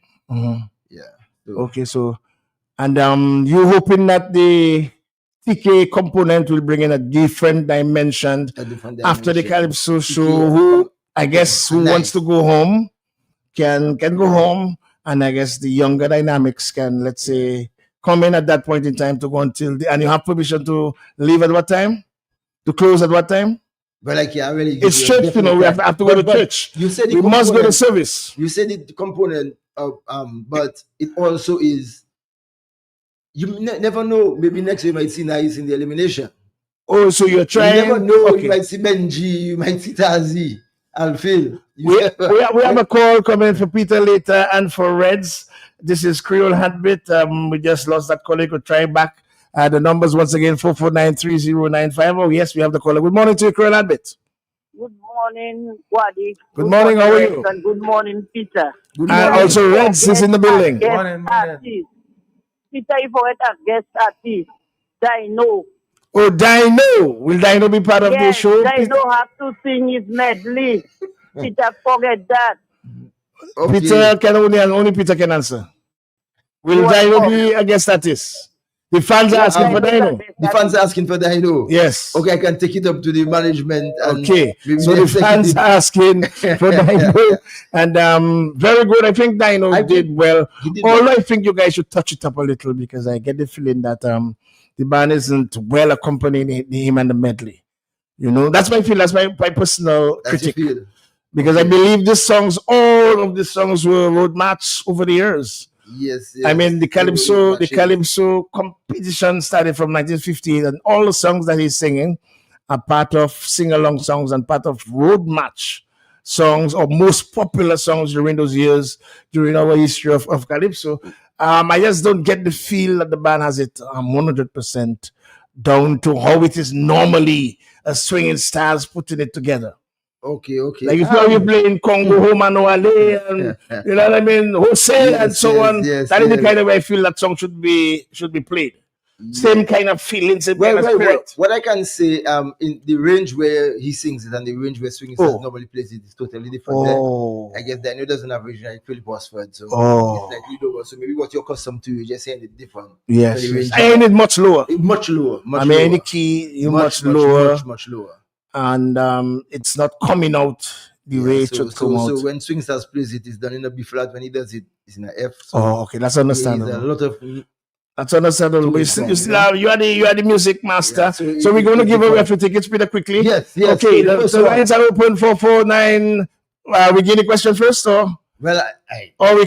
Speaker 5: Yeah.
Speaker 1: Okay, so and you hoping that the TK component will bring in a different dimension after the Calypso show. Who wants to go home can go home, and I guess the younger dynamics can, let's say, come in at that point in time to go until and you have permission to leave at what time? To close at what time?
Speaker 5: But really,
Speaker 1: it's church, we have to go to church.
Speaker 5: You said
Speaker 1: we must go to service.
Speaker 5: You said the component of but it also is. You never know. Maybe next year you might see Nice in the elimination.
Speaker 1: Oh, so you're trying.
Speaker 5: You never know. Okay. You might see Benji. You might see Tazi. Alfil.
Speaker 1: We have a call coming for Peter later and for Reds. This is Creole Heartbeat. We just lost that colleague. We'll try back. The numbers once again 4493095. Oh yes, we have the caller. Good morning to you, Creole Heartbeat.
Speaker 3: Good morning, Wadi.
Speaker 1: Good morning. How are you?
Speaker 3: And good morning, Peter.
Speaker 1: Good morning. Also, Reds is in the building.
Speaker 3: Morning. Peter, if I a guest artist, I know
Speaker 1: Oh, Dino. Will Dino be part of the
Speaker 3: Yes,
Speaker 1: show?
Speaker 3: they don't have to sing his medley. Peter, forget that.
Speaker 5: Okay.
Speaker 1: Peter can only Peter can answer. Will Dino be a guest artist? The fans are asking for Dino.
Speaker 5: The fans are asking for Dino.
Speaker 1: Yes.
Speaker 5: Okay, I can take it up to the management. And
Speaker 1: Okay. So the fans are asking for Dino. And very good. I think Dino did well. Although I think you guys should touch it up a little because I get the feeling that the band isn't well accompanying him and the medley. You know, that's my feel. That's my personal critique. Because I believe all of the songs were road march over the years.
Speaker 5: Yes.
Speaker 1: I mean, the Calypso competition started from 1958, and all the songs that he's singing are part of sing-along songs and part of road march songs or most popular songs during those years, during our history of Calypso. I just don't get the feel that the band has it 100% down to how it is normally a swinging stars putting it together.
Speaker 5: Okay.
Speaker 1: Like if you're playing Congo, Homa Noale, and you know what I mean, Jose and so on. That is the kind of way I feel that song should be played. Same kind of feeling, same kind of spirit.
Speaker 5: What I can say, in the range where he sings it and the range where swinging stars normally plays it is totally different. I guess Daniel doesn't have original Philip Osford, so it's like lower. So maybe what you're accustomed to, you're just saying it different.
Speaker 1: Yes, I need much lower.
Speaker 5: Much lower.
Speaker 1: I mean, any key, much lower.
Speaker 5: Much lower.
Speaker 1: And it's not coming out the way it should come out.
Speaker 5: So when Swing Stars plays it, it's done in a B flat. When he does it, it's in a F. So
Speaker 1: okay, that's understandable.
Speaker 5: A lot of
Speaker 1: that's understandable. But you are the music master. Yeah, so we're going to give away a few tickets pretty quickly.
Speaker 5: Yes.
Speaker 1: Okay, the lines are open for 449. We give the question first, or
Speaker 5: well,
Speaker 1: we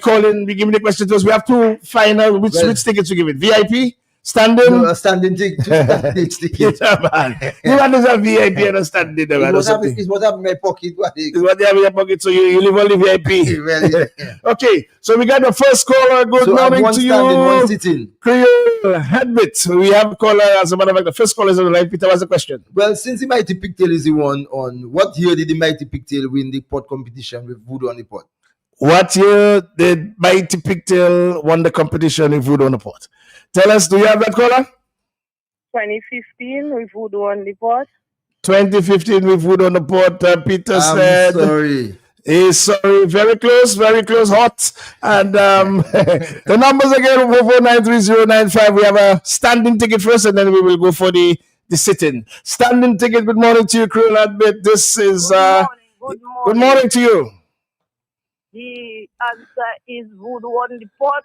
Speaker 1: give the question first. We have two final. Which tickets we give it? VIP. Standing?
Speaker 5: No, a standing ticket.
Speaker 1: Yeah, man. You want a VIP and a standing.
Speaker 5: It's what I have in my pocket.
Speaker 1: It's what you have in your pocket, so you live only VIP.
Speaker 5: Well, yeah.
Speaker 1: Okay, so we got the first caller. Good morning to you.
Speaker 5: One sitting.
Speaker 1: Creole Heartbeat. We have a caller, as a matter of fact, the first caller is on the line. Peter, what's the question?
Speaker 5: Well, since the Mighty Pigtail is the one on, what year did the Mighty Pigtail win the pot competition with Voodoo on the Pot?
Speaker 1: What year did Mighty Pigtail won the competition with Voodoo on the Pot? Tell us, do you have that caller?
Speaker 3: 2015 with Voodoo on the Pot.
Speaker 1: 2015 with Voodoo on the Pot. Peter said.
Speaker 5: Sorry.
Speaker 1: He's sorry. Very close, hot. And the numbers again, 4493095. We have a standing ticket first, and then we will go for the sitting. Standing ticket, good morning to you, Creole Heartbeat. This is good morning to you.
Speaker 3: The answer is Voodoo on the Pot.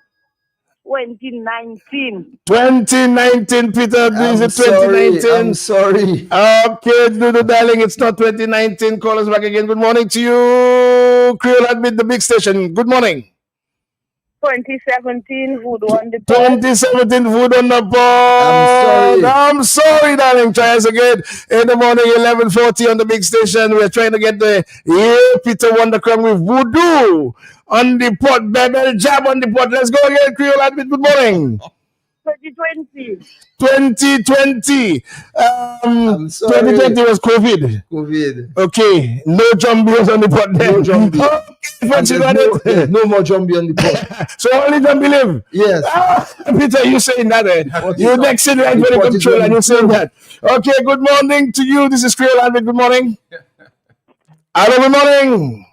Speaker 3: 2019.
Speaker 1: 2019, Peter. Is it 2019?
Speaker 5: I'm sorry.
Speaker 1: Okay, Dudu darling, it's not 2019. Call us back again. Good morning to you, Creole Heartbeat, the big station. Good morning.
Speaker 3: 2017, Voodoo on the Pot.
Speaker 1: 2017, Voodoo on the Pot. I'm sorry, darling. Try us again. In the morning, 11:40 on the big station. We're trying to get the Peter Wondercrumb with Voodoo on the Pot. Bebel Jab on the Pot. Let's go again, Creole Heartbeat. Good morning.
Speaker 3: 2020.
Speaker 1: 2020. 2020 was COVID. Okay. No jumbies on the pot then.
Speaker 5: No jumbi. No more jumbi on the pot.
Speaker 1: So only jumbi live?
Speaker 5: Yes.
Speaker 1: Peter, you saying that? You're next in line for the control and you're saying that. Okay, good morning to you. This is Creole Heartbeat. Good morning. Hello, good morning.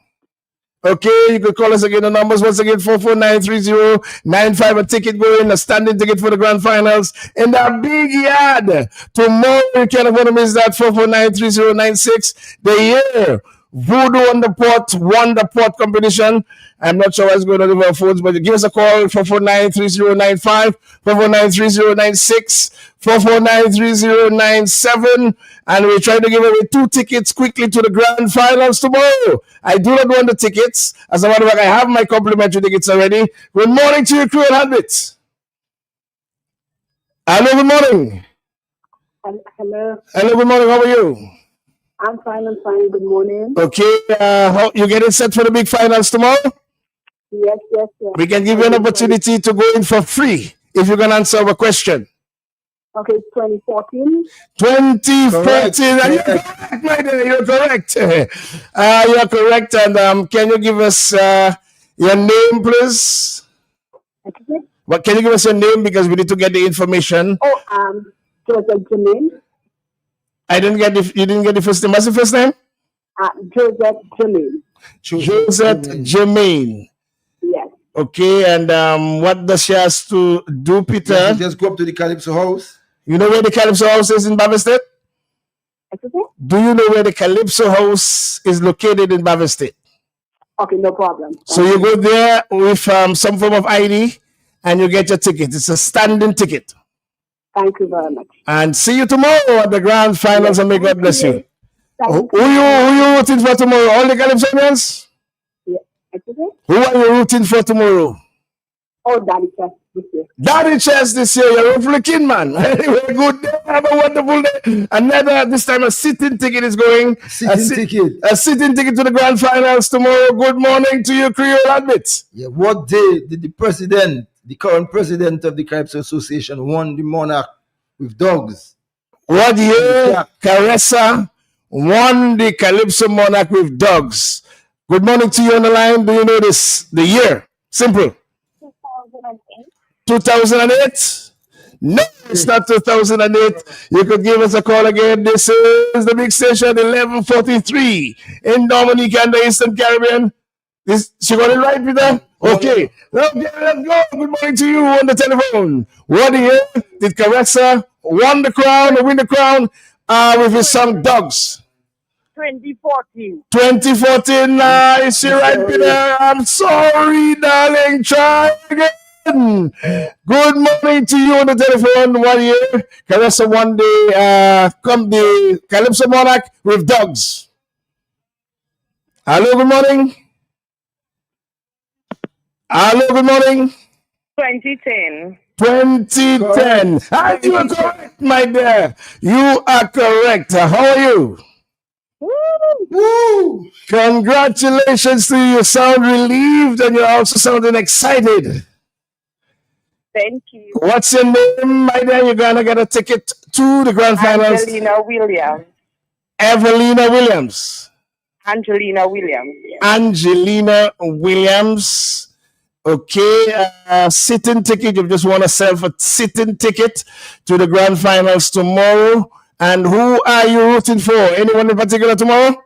Speaker 1: Okay, you could call us again. The numbers once again 4493095. A ticket going, a standing ticket for the grand finals in the big yard. Tomorrow you can't afford to miss that. 4493096. The year Voodoo on the Pot won the pot competition. I'm not sure what's going on with our phones, but give us a call 4493095, 4493096, 4493097, and we're trying to give away 2 tickets quickly to the grand finals tomorrow. I do not want the tickets. As a matter of fact, I have my complimentary tickets already. Good morning to you, Creole Heartbeat. Hello, good morning.
Speaker 3: Hello.
Speaker 1: Hello, good morning. How are you?
Speaker 3: I'm fine. Good morning.
Speaker 1: Okay, how you getting set for the big finals tomorrow?
Speaker 3: Yes.
Speaker 1: We can give you an opportunity to go in for free if you can answer our question.
Speaker 3: Okay, 2014.
Speaker 1: 2014. And you're correct, my dear. You're correct. You're correct. And can you give us your name, please?
Speaker 3: Okay.
Speaker 1: Well, can you give us your name because we need to get the information?
Speaker 3: Joseph Jermaine.
Speaker 1: I didn't get you didn't get the first name. What's the first name?
Speaker 3: Joseph Jermaine.
Speaker 1: Joseph Jermaine.
Speaker 3: Yes.
Speaker 1: Okay, and what does she has to do, Peter?
Speaker 5: Yeah, just go up to the Calypso house.
Speaker 1: You know where the Calypso house is in Bavard State? Do you know where the Calypso house is located in Bavard State?
Speaker 3: Okay, no problem.
Speaker 1: So you go there with some form of ID and you get your ticket. It's a standing ticket.
Speaker 3: Thank you very much.
Speaker 1: And see you tomorrow at the grand finals, and may God bless you. Who
Speaker 3: you.
Speaker 1: you rooting for tomorrow? All the Calypsonians?
Speaker 3: Yeah.
Speaker 1: Who are you rooting for tomorrow?
Speaker 3: Oh, Daddy Chess this year.
Speaker 1: Daddy Chess this year. You're rooting for the kid, man. Anyway, good day. Have a wonderful day. Another, this time a sitting ticket is going. A sitting ticket to the grand finals tomorrow. Good morning to you, Creole Heartbeat.
Speaker 5: Yeah, what day did the president, the current president of the Calypso Association, won the monarch with dogs?
Speaker 1: What year Caressa won the Calypso monarch with dogs? Good morning to you on the line. Do you know this? The year? Simple. 2008? No, it's not 2008. You could give us a call again. This is the big station, 1143 in Dominica and the Eastern Caribbean. She got it right, Peter? Okay. Let's go. Good morning to you on the telephone. What year did Caressa win the crown with his song Dogs?
Speaker 3: 2014.
Speaker 1: 2014. Is she right, Peter? I'm sorry, darling. Try again. Good morning to you on the telephone. 1 year, Caressa won the Calypso monarch with dogs. Hello, good morning. Hello, good morning.
Speaker 3: 2010.
Speaker 1: 2010. And you are correct, my dear. You are correct. How are you?
Speaker 5: Woo!
Speaker 1: Congratulations to you. You sound relieved and you're also sounding excited.
Speaker 3: Thank you.
Speaker 1: What's your name, my dear? You're going to get a ticket to the grand finals.
Speaker 3: Angelina Williams.
Speaker 1: Evelina Williams.
Speaker 3: Angelina Williams.
Speaker 1: Angelina Williams. Okay, sitting ticket. You just want to sell a sitting ticket to the grand finals tomorrow. And who are you rooting for? Anyone in particular tomorrow?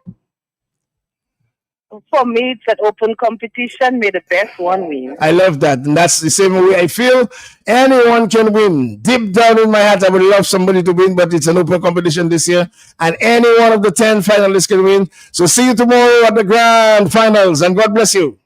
Speaker 3: For me, it's an open competition. May the best one win.
Speaker 1: I love that. And that's the same way I feel. Anyone can win. Deep down in my heart, I would love somebody to win, but it's an open competition this year. And any one of the 10 finalists can win. So see you tomorrow at the grand finals. And God bless you.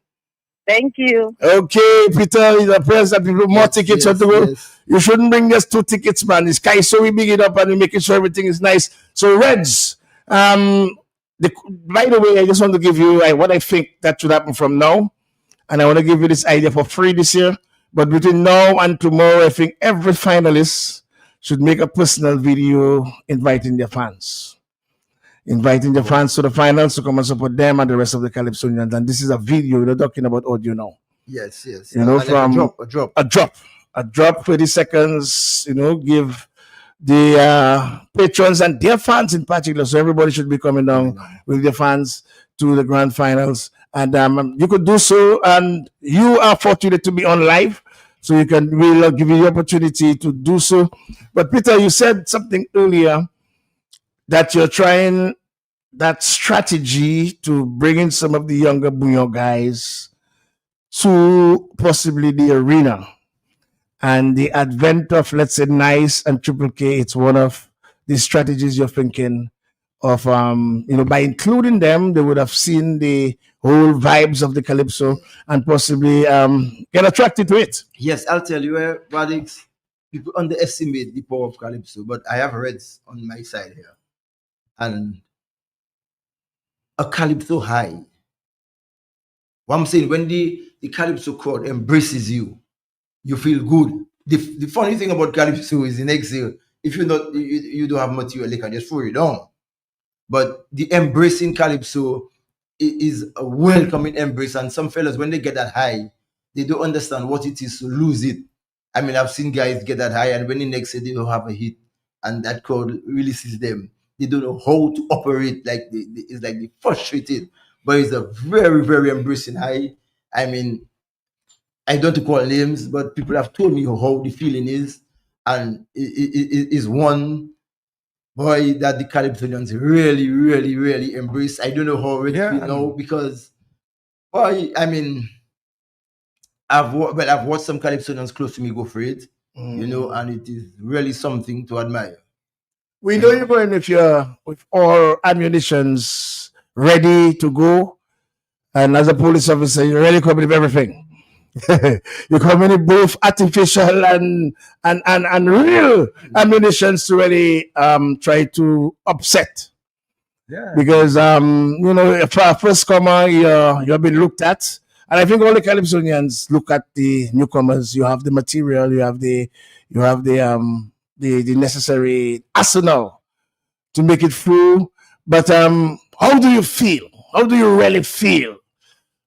Speaker 3: Thank you.
Speaker 1: Okay, Peter, the press that people more tickets have to go. Yes. You shouldn't bring just 2 tickets, man. This guy, so we big it up and we making sure everything is nice. So, Reds, by the way, I just want to give you what I think that should happen from now. And I want to give you this idea for free this year. But between now and tomorrow, I think every finalist should make a personal video inviting their fans. Inviting the fans to the finals to come and support them and the rest of the Calypsonians. And this is a video. We're not talking about audio now.
Speaker 5: Yes.
Speaker 1: You know, from
Speaker 5: a
Speaker 1: drop, 30 seconds, give the patrons and their fans in particular. So everybody should be coming down with their fans to the grand finals. And you could do so. And you are fortunate to be on live. So we'll give you the opportunity to do so. But Peter, you said something earlier that you're trying that strategy to bring in some of the younger Bunyo guys to possibly the arena. And the advent of, let's say, Nice and Triple K, it's one of the strategies you're thinking of, by including them, they would have seen the whole vibes of the Calypso and possibly get attracted to it.
Speaker 5: Yes, I'll tell you, Radix, people underestimate the power of Calypso, but I have Reds on my side here. And a Calypso high. What I'm saying, when the Calypso crowd embraces you, you feel good. The funny thing about Calypso is the next year, if you don't have material, they can just throw you down. But the embracing Calypso is a welcoming embrace. And some fellas, when they get that high, they don't understand what it is to lose it. I mean, I've seen guys get that high, and when the next year they don't have a hit, and that crowd releases them. They don't know how to operate. It's like they frustrated, but it's a very, very embracing high. I mean, I don't want to call names, but people have told me how the feeling is, and it is one boy, that the Calypsonians really, really, really embrace. I don't know how it
Speaker 4: Yeah.
Speaker 5: feel now because, boy, I mean, I've watched some Calypsonians close to me go for it, you know, and it is really something to admire.
Speaker 1: We know you're going with all ammunitions ready to go, and as a police officer, you're ready to come with everything. You come in both artificial and real ammunitions to really try to upset.
Speaker 4: Yeah.
Speaker 1: Because you know, for a first comer, you've been looked at, and I think all the Calypsonians look at the newcomers. You have the material, you have the the necessary arsenal to make it through. But how do you feel? How do you really feel?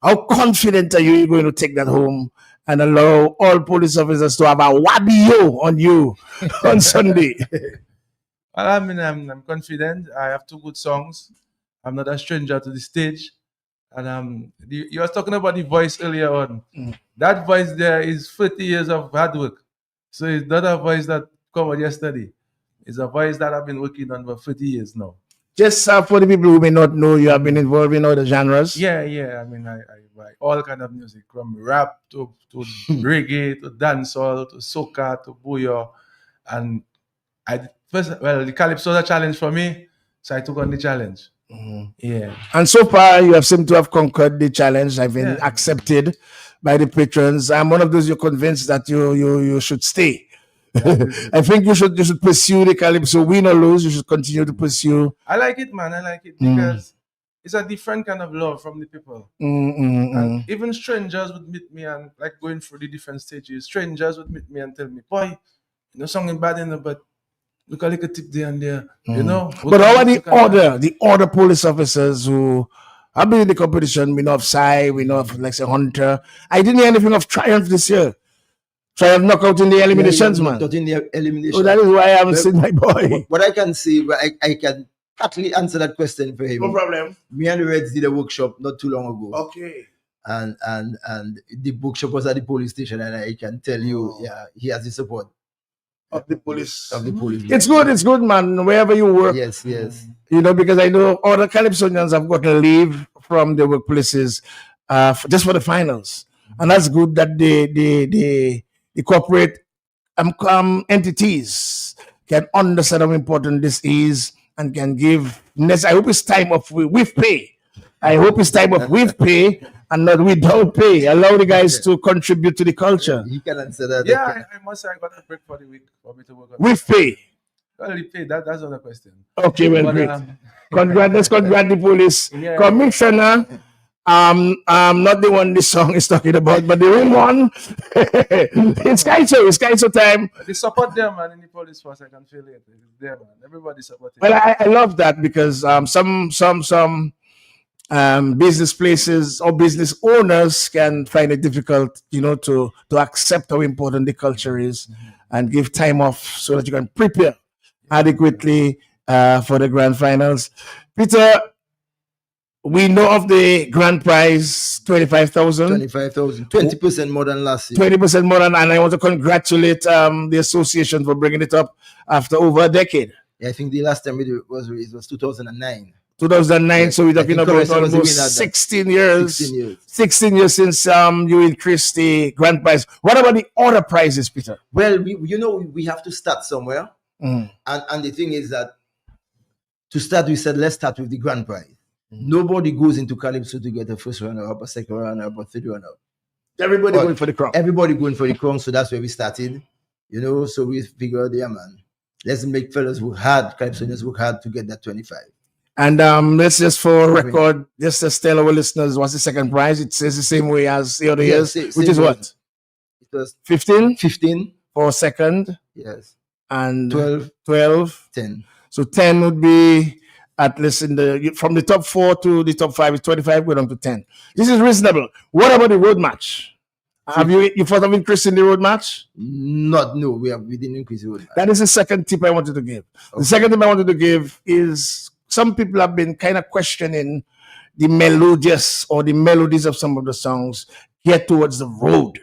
Speaker 1: How confident are you going to take that home and allow all police officers to have a wabio on you on Sunday?
Speaker 4: Well, I mean, I'm confident. I have 2 good songs. I'm not a stranger to the stage. And you was talking about the voice earlier on. That voice there is 30 years of hard work. So it's not a voice that come out yesterday. It's a voice that I've been working on for 30 years now.
Speaker 1: Just for the people who may not know, you have been involved in other genres.
Speaker 4: Yeah. I mean, I write all kind of music, from rap to reggae to dancehall to soca to booyah. And the calypso was a challenge for me, so I took on the challenge. Yeah.
Speaker 1: And so far, you have seemed to have conquered the challenge. I've been accepted by the patrons. I'm one of those you're convinced that you should stay. I think you should pursue the calypso, win or lose. You should continue to pursue.
Speaker 4: I like it, man. I like it because it's a different kind of love from the people. And even strangers would meet me and, like, going through the different stages, strangers would meet me and tell me, boy, you know, something bad in there, but look a little tip there and there, you know.
Speaker 1: But how are the other police officers who have been in the competition? We know of Sai, we know of, like, say, Hunter. I didn't hear anything of Triumph this year. Triumph knockout in the eliminations, man.
Speaker 5: Not in the elimination.
Speaker 1: So that is why I haven't seen my boy.
Speaker 5: What I can say, but I can partly answer that question for him.
Speaker 1: No problem.
Speaker 5: Me and the Reds did a workshop not too long ago.
Speaker 1: Okay.
Speaker 5: And the workshop was at the police station, and I can tell you, yeah, he has the support
Speaker 1: of the police.
Speaker 5: It's
Speaker 1: good, man. Wherever you work.
Speaker 5: Yes.
Speaker 1: You know, because I know other Calypsonians have got to leave from their workplaces just for the finals. And that's good that the corporate entities can understand how important this is and can give. I hope it's time of with pay. I hope it's time of with pay and not without pay. Allow the guys to contribute to the culture.
Speaker 5: You can answer that.
Speaker 4: Yeah, I must say I got a break for the week for me to work on.
Speaker 1: With pay.
Speaker 4: Well, the pay, that's not a question.
Speaker 1: Okay, well, great. Let's congratulate the police commissioner. Not the one this song is talking about, but the real one. It's Kaiso time.
Speaker 4: They support them, man, in the police force. I can feel it. It's there, man. Everybody supporting.
Speaker 1: Well, I love that because some business places or business owners can find it difficult, you know, to accept how important the culture is and give time off so that you can prepare adequately for the grand finals. Peter, we know of the grand prize, 25,000.
Speaker 5: 20% more than last year.
Speaker 1: 20% more than, and I want to congratulate the association for bringing it up after over a decade.
Speaker 5: Yeah, I think the last time it was 2009.
Speaker 1: 2009,
Speaker 5: yeah,
Speaker 1: so we're talking about almost 16 years. 16 years since you increased the grand prize. What about the other prizes, Peter?
Speaker 5: Well, we have to start somewhere. And the thing is that to start, we said, let's start with the grand prize. Nobody goes into Calypso to get a first runner-up, a second runner-up, a third runner-up.
Speaker 1: Everybody going for the crown.
Speaker 5: Everybody going for the crown, so that's where we started. You know, so we figured, yeah, man, let's make fellas work hard, Calypsonians work hard to get that 25.
Speaker 1: And let's just for record, just to tell our listeners what's the second prize. It says the same way as the other years, which is what?
Speaker 5: It was
Speaker 1: 15?
Speaker 5: 15.
Speaker 1: For second.
Speaker 5: Yes.
Speaker 1: And
Speaker 5: 12. 10.
Speaker 1: So 10 would be at least from the top 4 to the top 5 is 25, going on to 10. This is reasonable. What about the road match? Have you thought of increasing the road match?
Speaker 5: No, we didn't increase the road match.
Speaker 1: That is the second tip I wanted to give. Okay. The second tip I wanted to give is some people have been kind of questioning the melodious or the melodies of some of the songs here towards the road.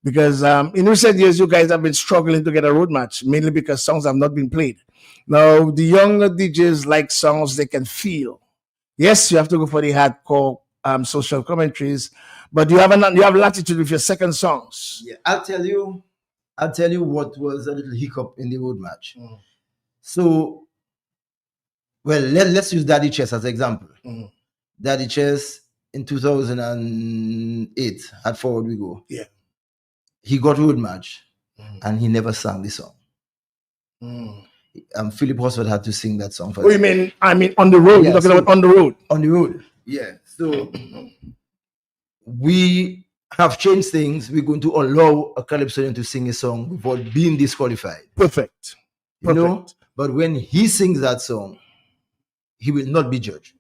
Speaker 1: Because in recent years, you guys have been struggling to get a road match, mainly because songs have not been played. Now, the younger DJs like songs they can feel. Yes, you have to go for the hardcore social commentaries, but you have latitude with your second songs.
Speaker 5: Yeah, I'll tell you what was a little hiccup in the road match. So, well, let's use Daddy Chess as an example. Daddy Chess in 2008 at Forward We Go.
Speaker 1: Yeah.
Speaker 5: He got road match and he never sang the song. Philip Hosford had to sing that song for
Speaker 1: What do you mean? I mean on the road.
Speaker 5: Yeah,
Speaker 1: You're talking about on the road.
Speaker 5: On the road. Yeah. So we have changed things. We're going to allow a calypsonian to sing a song without being disqualified.
Speaker 1: Perfect.
Speaker 5: You know? But when he sings that song, he will not be judged.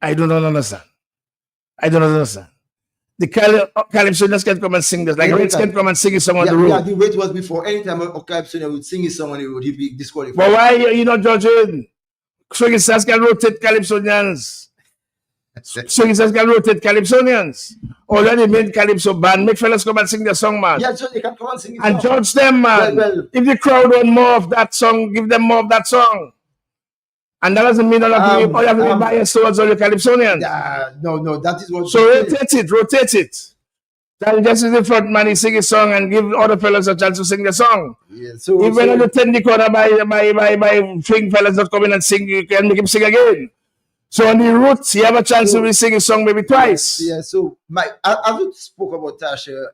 Speaker 1: I do not understand. The calypsonians can come and sing this. Like Reds can come and sing a song on the road.
Speaker 5: Yeah, the way it was before. Anytime a calypsonian would sing his song on the road, he'd be disqualified.
Speaker 1: But why are you not judging? Swinging stars can rotate calypsonians. Swinging stars can rotate calypsonians. Already made calypso band. Make fellas come and sing their song, man.
Speaker 5: Yeah, so they can come and sing it.
Speaker 1: And judge them, man. Well, if the crowd want more of that song, give them more of that song. And that doesn't mean all you have to be biased towards all your calypsonians.
Speaker 5: No, that is what.
Speaker 1: So rotate it. That just is the front man, he sing his song and give other fellas a chance to sing the song.
Speaker 5: Yeah, so
Speaker 1: even on the 10 corner by swing fellas not come in and sing, you can make him sing again. So on the roots, he have a chance to sing his song maybe twice.
Speaker 5: Yeah, so I spoke about Tasha.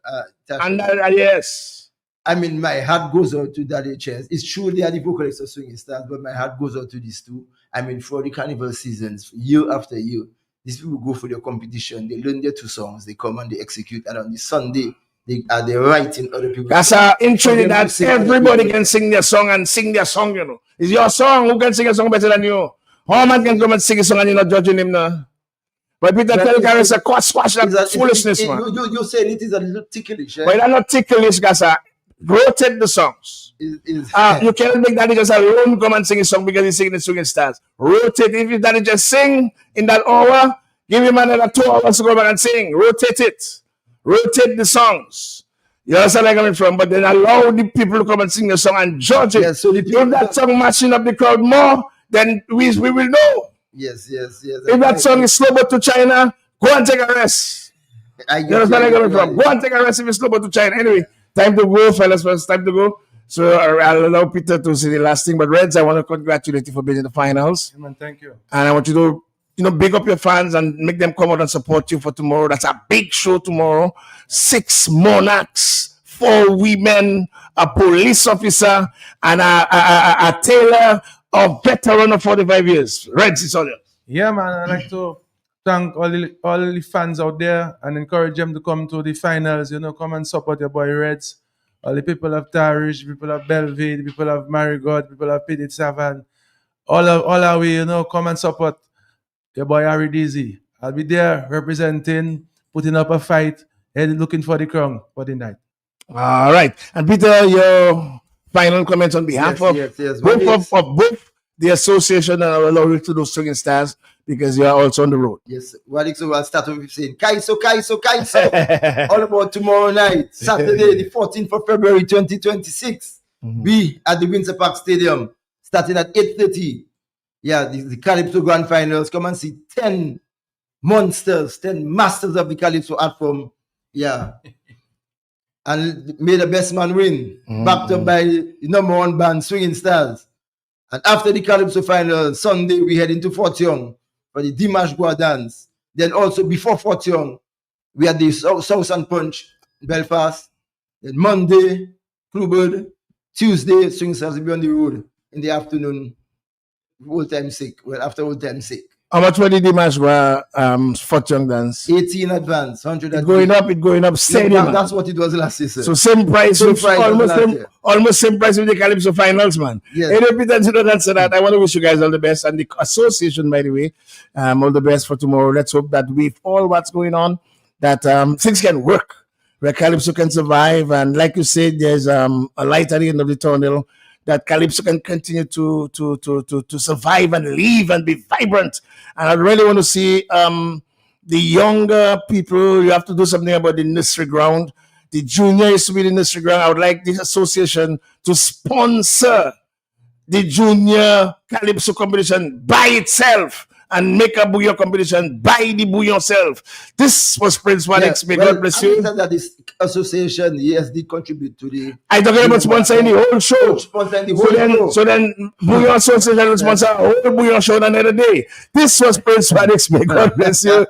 Speaker 1: And yes.
Speaker 5: I mean, my heart goes out to Daddy Chess. It's true they are the vocalists of Swinging Stars, but my heart goes out to these two. I mean, for the carnival seasons, year after year, these people go for their competition. They learn their 2 songs. They come and they execute. And on the Sunday, they writing other people.
Speaker 1: That's in Trinidad, everybody can sing their song and sing their song, you know. It's your song. Who can sing a song better than you? How man can come and sing a song and you're not judging him now? But Peter Telgar is a squash that foolishness, man.
Speaker 5: You're saying it is a little ticklish.
Speaker 1: But it's not ticklish, Gasa. Rotate the songs. You cannot make Daddy just alone come and sing a song because he's singing the Swinging Stars. Rotate. If Daddy just sing in that hour, give him another 2 hours to go back and sing. Rotate it. Rotate the songs. You understand where I'm coming from? But then allow the people to come and sing the song and judge it.
Speaker 5: Yes, so if
Speaker 1: that song matching up the crowd more, then we will know.
Speaker 5: Yes.
Speaker 1: If that song is slow but to China, go and take a rest. You understand where I'm coming from? Go and take a rest if it's slow but to China. Anyway. Time to go, fellas. First time to go. So I'll allow Peter to say the last thing. But Reds, I want to congratulate you for being in the finals.
Speaker 4: Man, thank you.
Speaker 1: And I want you to, big up your fans and make them come out and support you for tomorrow. That's a big show tomorrow. 6 monarchs, 4 women, a police officer, and a tailor, a veteran of 45 years. Reds, it's all yours.
Speaker 4: Yeah, man. I'd like to thank all the fans out there and encourage them to come to the finals, come and support your boy Reds. All the people of Tarish, people of Belville, people of Marigot, people of Petit Savan, all our way, come and support your boy Harry Dizzy. I'll be there representing, putting up a fight, and looking for the crown for the night.
Speaker 1: All right. And Peter, your final comments on behalf of both the association and our allow to those Swinging Stars, because you are also on the road.
Speaker 5: Yes. So I'll start with saying, Kaiso. All about tomorrow night, Saturday, the 14th of February, 2026. We at the Windsor Park Stadium, starting at 8:30. Yeah, the Calypso Grand Finals. Come and see 10 monsters, 10 masters of the Calypso art form. Yeah. And may the best man win. Backed up by the #1 band, Swinging Stars. And after the Calypso final, Sunday, we head into Fort Young for the Dimash Gua dance. Then also before Fort Young, we had the South and Punch, Belfast. Then Monday, Clubbird. Tuesday, Swing Stars will be on the road in the afternoon. After old time sick.
Speaker 1: How much were the Dimash Gua Fort Young dance?
Speaker 5: 18 advance, 100
Speaker 1: It going up steady.
Speaker 5: Yeah, that's what it was last year, sir.
Speaker 1: So same price, almost same price with the Calypso finals, man.
Speaker 5: Yes.
Speaker 1: Anyway, that's that. I want to wish you guys all the best, and the association, by the way, all the best for tomorrow. Let's hope that with all what's going on, that things can work, where Calypso can survive, and like you said, there's a light at the end of the tunnel, that Calypso can continue to survive and live and be vibrant. And I really want to see the younger people. You have to do something about the nursery ground. The junior used to be the nursery ground. I would like this association to sponsor the junior calypso competition by itself and make a bouillon competition by the bouillon self. This was Prince Maddox. May God bless you.
Speaker 5: That this association, yes, did contribute to the.
Speaker 1: I talking about sponsoring the whole show. So then Bouillon Association will sponsor a whole Bouillon show another day. This was Prince Maddox. May God bless you.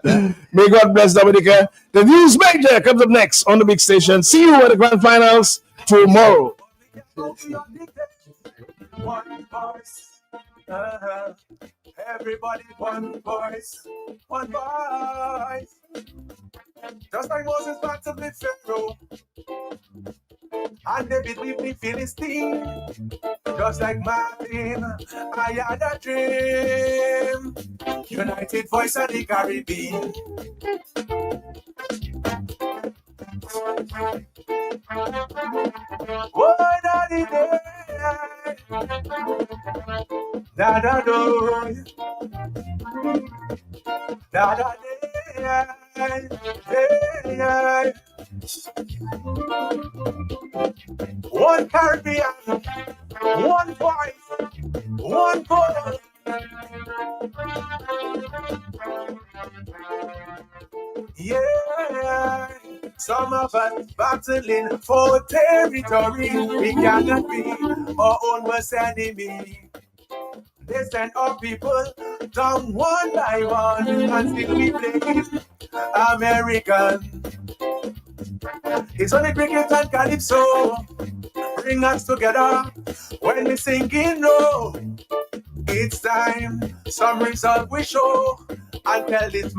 Speaker 1: May God bless Dominica. The News Major comes up next on the big station. See you at the grand finals tomorrow.
Speaker 6: One voice. Everybody, one voice. One voice. Just like Moses battled with Pharaoh. And David with the Philistine. Just like Martin, I had a dream. United Voice of the Caribbean. What are the day? Da da do. Da da day. One Caribbean, one voice, one goal. Yeah, some of us battling for territory. We cannot be our own worst enemy. They send our people down one by one, and still we play American. It's only cricket and calypso bring us together when we singing no. It's time, some result we show and tell this.